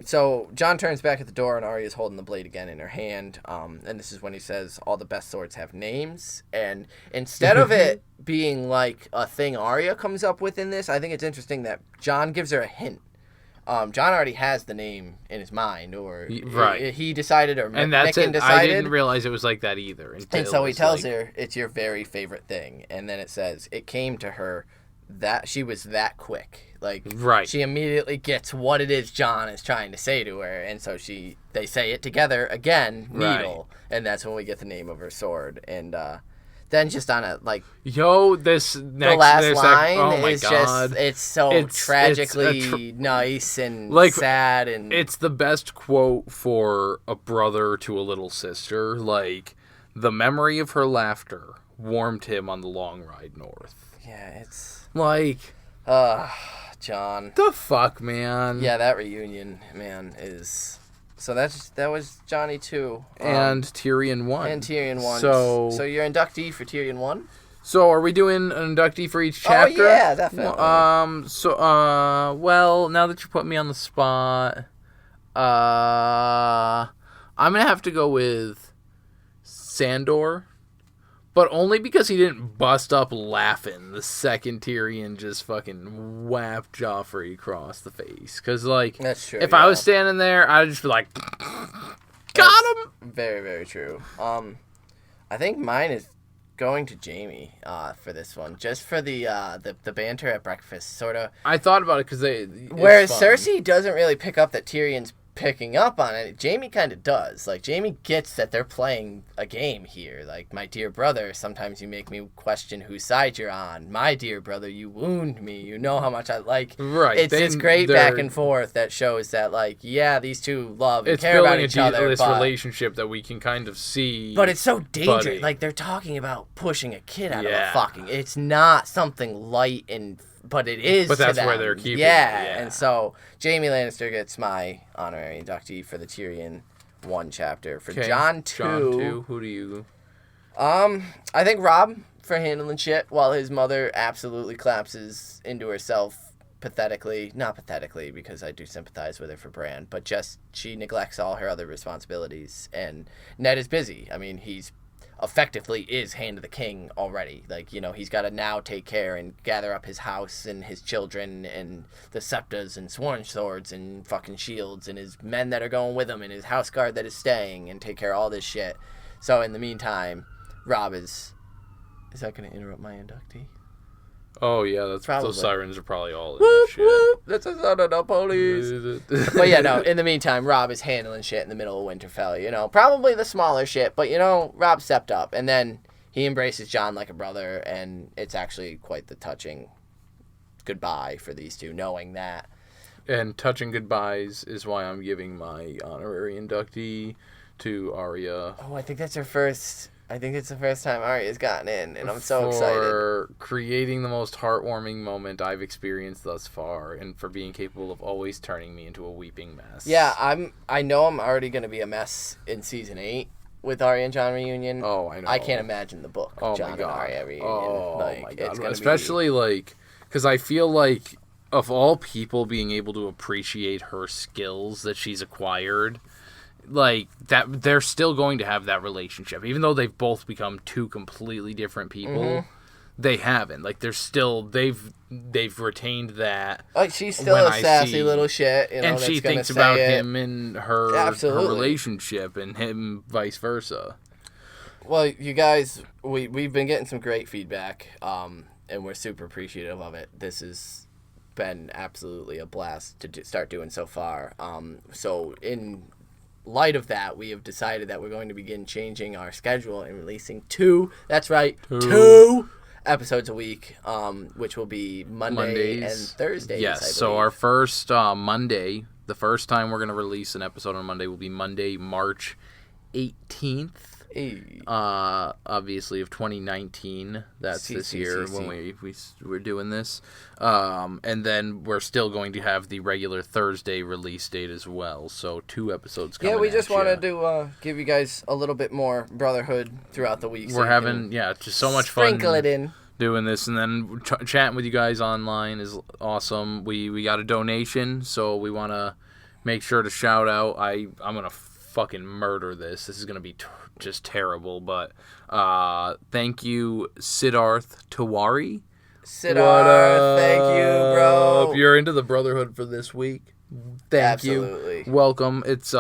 Speaker 1: So Jon turns back at the door and Arya's holding the blade again in her hand. And this is when he says all the best swords have names. And instead of it being like a thing Arya comes up with in this, I think it's interesting that Jon gives her a hint. Jon already has the name in his mind, or he decided, or
Speaker 2: and that's
Speaker 1: Micken
Speaker 2: it.
Speaker 1: decided.
Speaker 2: I didn't realize it was like that either.
Speaker 1: And so he tells her, it's your very favorite thing. And then it says, it came to her that she was that quick. Like, she immediately gets what it is Jon is trying to say to her, and so they say it together again, Needle, and that's when we get the name of her sword. And then just on a
Speaker 2: this next
Speaker 1: the last line
Speaker 2: oh my
Speaker 1: is
Speaker 2: God.
Speaker 1: just it's so tragically nice and sad, and
Speaker 2: it's the best quote for a brother to a little sister. Like, the memory of her laughter warmed him on the long ride north.
Speaker 1: Yeah, it's
Speaker 2: like,
Speaker 1: Jon.
Speaker 2: The fuck, man.
Speaker 1: Yeah, that reunion, man, is... So that was Johnny 2.
Speaker 2: And Tyrion 1.
Speaker 1: And Tyrion 1.
Speaker 2: So
Speaker 1: you're inductee for Tyrion 1?
Speaker 2: So are we doing an inductee for each chapter?
Speaker 1: Oh, yeah, definitely.
Speaker 2: Well, now that you put me on the spot, I'm going to have to go with Sandor. But only because he didn't bust up laughing the second Tyrion just fucking whapped Joffrey across the face. Because, like,
Speaker 1: that's true,
Speaker 2: if I was standing there, I'd just be like... Got him!
Speaker 1: Very, very true. I think mine is going to Jamie for this one, just for the banter at breakfast, sort of.
Speaker 2: I thought about it because
Speaker 1: Whereas Cersei doesn't really pick up that Tyrion's picking up on it, Jamie kind of does. Like, Jamie gets that they're playing a game here. Like, my dear brother, sometimes you make me question whose side you're on. My dear brother, you wound me. You know how much I like.
Speaker 2: Right.
Speaker 1: It's this great back and forth that shows that, like, yeah, these two love and care about each other.
Speaker 2: It's building a relationship that we can kind of see.
Speaker 1: But it's so dangerous. Like, they're talking about pushing a kid out of a fucking... It's not something light and... But it is.
Speaker 2: But that's
Speaker 1: to them.
Speaker 2: where they're keeping it.
Speaker 1: Yeah. And so Jamie Lannister gets my honorary inductee for the Tyrion 1 chapter. For Jon 2,
Speaker 2: who do you?
Speaker 1: I think Robb for handling shit while his mother absolutely collapses into herself pathetically. Not pathetically, because I do sympathize with her for Bran, but just she neglects all her other responsibilities. And Ned is busy. I mean, he's effectively is Hand of the King already. Like, you know, he's got to now take care and gather up his house and his children and the septas and sworn swords and fucking shields and his men that are going with him and his house guard that is staying and take care of all this shit. So in the meantime, Robb is that going to interrupt my inductee?
Speaker 2: Oh, yeah, that's
Speaker 1: probably.
Speaker 2: Those sirens are probably all in
Speaker 1: Whoop,
Speaker 2: that shit.
Speaker 1: whoop, that's a son of the police. But yeah, no, in the meantime, Robb is handling shit in the middle of Winterfell, you know. Probably the smaller shit, but, you know, Robb stepped up. And then he embraces Jon like a brother, and it's actually quite the touching goodbye for these two, knowing that.
Speaker 2: And touching goodbyes is why I'm giving my honorary inductee to Arya.
Speaker 1: Oh, I think that's her first... I think it's the first time Arya's gotten in, and I'm so excited.
Speaker 2: For creating the most heartwarming moment I've experienced thus far, and for being capable of always turning me into a weeping mess.
Speaker 1: Yeah, I know I'm already going to be a mess in Season 8 with Arya and Jon reunion.
Speaker 2: Oh, I know.
Speaker 1: I can't imagine the book Jon and Arya reunion.
Speaker 2: Oh,
Speaker 1: like,
Speaker 2: my God.
Speaker 1: It's
Speaker 2: especially, like, because I feel like, of all people being able to appreciate her skills that she's acquired... Like, that they're still going to have that relationship. Even though they've both become two completely different people, they haven't. Like, they're still... They've retained that.
Speaker 1: Like, she's still a sassy little shit, you know,
Speaker 2: and she thinks about him and her relationship, and him vice versa.
Speaker 1: Well, you guys, we've been getting some great feedback, and we're super appreciative of it. This has been absolutely a blast to start doing so far. So, in... light of that, we have decided that we're going to begin changing our schedule and releasing two episodes a week, which will be Mondays and Thursdays.
Speaker 2: Yes, so our first Monday, the first time we're going to release an episode on Monday will be Monday, March 18th. Obviously of 2019. That's this year when we're doing this. And then we're still going to have the regular Thursday release date as well. So 2 episodes coming.
Speaker 1: Yeah, we just wanted to give you guys a little bit more brotherhood throughout the week.
Speaker 2: We're having just so much fun.
Speaker 1: Sprinkle it in.
Speaker 2: Doing this, and then chatting with you guys online is awesome. We got a donation, so we want to make sure to shout out. I'm gonna fucking murder this. This is gonna be just terrible, but thank you, Siddharth Tiwari.
Speaker 1: Siddharth, thank you, bro.
Speaker 2: If you're into the Brotherhood for this week, thank you. Welcome. It's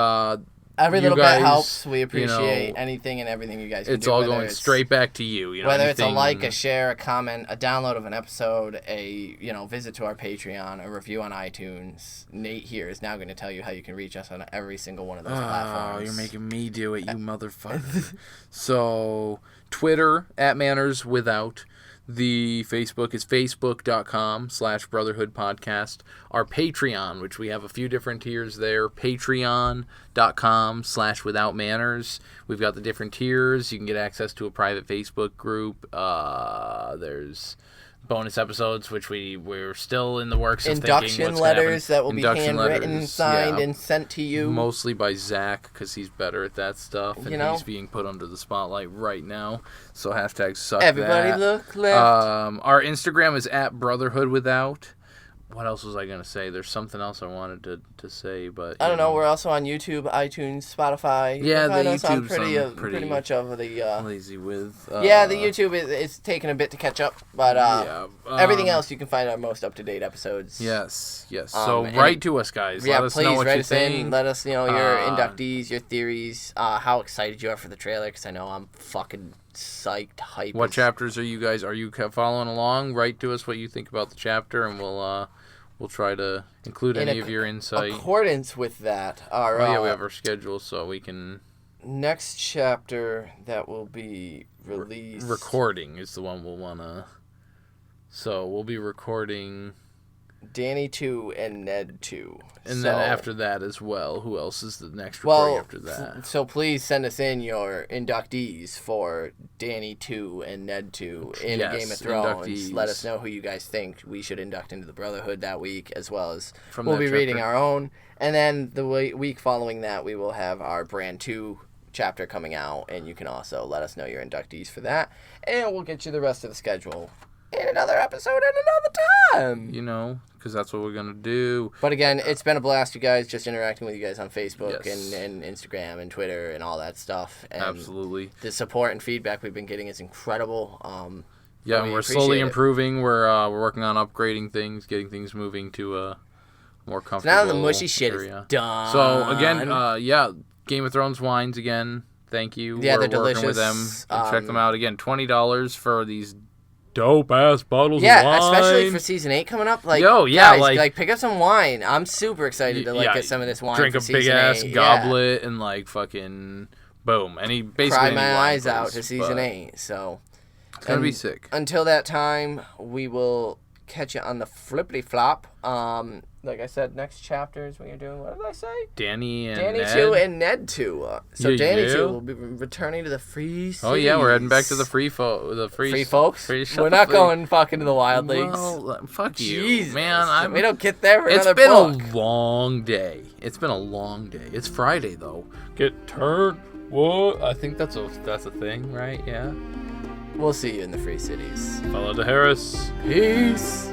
Speaker 1: every little bit helps. We appreciate anything and everything you guys can do.
Speaker 2: It's all going straight back to you.
Speaker 1: Whether it's a like, a share, a comment, a download of an episode, a visit to our Patreon, a review on iTunes. Nate here is now going to tell you how you can reach us on every single one of those platforms.
Speaker 2: Oh, you're making me do it, you motherfucker. So, Twitter, @MannersWithout. The Facebook is facebook.com/Brotherhood Podcast. Our Patreon, which we have a few different tiers there, patreon.com/Without Manners. We've got the different tiers. You can get access to a private Facebook group. There's bonus episodes, which we're still in the works of
Speaker 1: induction letters that will be handwritten, signed, and sent to you.
Speaker 2: Mostly by Zach, because he's better at that stuff, and he's being put under the spotlight right now. So #suck
Speaker 1: Everybody
Speaker 2: that.
Speaker 1: Look left.
Speaker 2: Our Instagram is @Brotherhood Without. what else was I going to say? There's something else I wanted to say, but...
Speaker 1: I don't know. We're also on YouTube, iTunes, Spotify.
Speaker 2: Yeah, the
Speaker 1: YouTube's
Speaker 2: YouTube's
Speaker 1: pretty much of the...
Speaker 2: lazy with...
Speaker 1: yeah, the YouTube is taking a bit to catch up, but everything else you can find our most up-to-date episodes.
Speaker 2: Yes. So write to us, guys.
Speaker 1: Yeah,
Speaker 2: let us know what
Speaker 1: write
Speaker 2: you
Speaker 1: us
Speaker 2: think.
Speaker 1: in. Let us know your inductees, your theories, how excited you are for the trailer, because I know I'm fucking psyched, hype.
Speaker 2: What chapters are you guys? Are you following along? Write to us what you think about the chapter, and we'll try to include any of your insight.
Speaker 1: In accordance with that, our
Speaker 2: we have our schedule, so we can.
Speaker 1: Next chapter that will be released.
Speaker 2: Recording is the one we'll wanna. So we'll be recording.
Speaker 1: Dany 2 and Ned 2.
Speaker 2: And then after that as well, who else is the next recording after that?
Speaker 1: So please send us in your inductees for Dany 2 and Ned 2 in Game of Thrones.
Speaker 2: Inductees.
Speaker 1: Let us know who you guys think we should induct into the Brotherhood that week, as well as
Speaker 2: From
Speaker 1: we'll
Speaker 2: that
Speaker 1: be
Speaker 2: chapter.
Speaker 1: reading our own. And then the week following that, we will have our Brand 2 chapter coming out, and you can also let us know your inductees for that. And we'll get you the rest of the schedule in another episode at another time.
Speaker 2: You know, because that's what we're going to do.
Speaker 1: But again, it's been a blast, you guys, just interacting with you guys on Facebook
Speaker 2: Yes.
Speaker 1: and Instagram and Twitter and all that stuff. And
Speaker 2: Absolutely.
Speaker 1: the support and feedback we've been getting is incredible.
Speaker 2: Yeah,
Speaker 1: we
Speaker 2: we're
Speaker 1: appreciate
Speaker 2: slowly
Speaker 1: it.
Speaker 2: improving. We're working on upgrading things, getting things moving to a more
Speaker 1: So
Speaker 2: comfortable
Speaker 1: now the mushy shit
Speaker 2: area.
Speaker 1: is done.
Speaker 2: So again, Game of Thrones wines again. Thank you.
Speaker 1: Yeah,
Speaker 2: we're
Speaker 1: they're
Speaker 2: working with them.
Speaker 1: delicious.
Speaker 2: Check them out again. $20 for these dope ass bottles of
Speaker 1: Yeah,
Speaker 2: wine.
Speaker 1: especially for season 8 coming up. Like,
Speaker 2: Yo, yeah,
Speaker 1: guys,
Speaker 2: like
Speaker 1: pick up some wine. I'm super excited to get some of this wine.
Speaker 2: Drink
Speaker 1: for
Speaker 2: a big
Speaker 1: season
Speaker 2: ass
Speaker 1: 8.
Speaker 2: goblet and fucking boom.
Speaker 1: Cry my eyes out to season 8. So
Speaker 2: it's gonna be sick.
Speaker 1: Until that time, we will catch you on the flippity flop. Like I said, next chapters we are doing. What did I say?
Speaker 2: Dany and
Speaker 1: Dany
Speaker 2: Ned.
Speaker 1: 2 and Ned 2. So
Speaker 2: Yeah,
Speaker 1: Dany
Speaker 2: yeah.
Speaker 1: 2 will be returning to the free cities.
Speaker 2: Oh yeah, we're heading back to the free
Speaker 1: folks.
Speaker 2: shut
Speaker 1: We're
Speaker 2: the
Speaker 1: not
Speaker 2: free-
Speaker 1: going fucking to the wild leagues.
Speaker 2: Well, fuck you,
Speaker 1: Jesus,
Speaker 2: man.
Speaker 1: we don't get there for
Speaker 2: It's
Speaker 1: another
Speaker 2: been
Speaker 1: book.
Speaker 2: a long day. It's been a long day. It's Friday though. Get turned. What? I think that's a thing, right? Yeah.
Speaker 1: We'll see you in the free cities.
Speaker 2: Follow to Harris.
Speaker 1: Peace.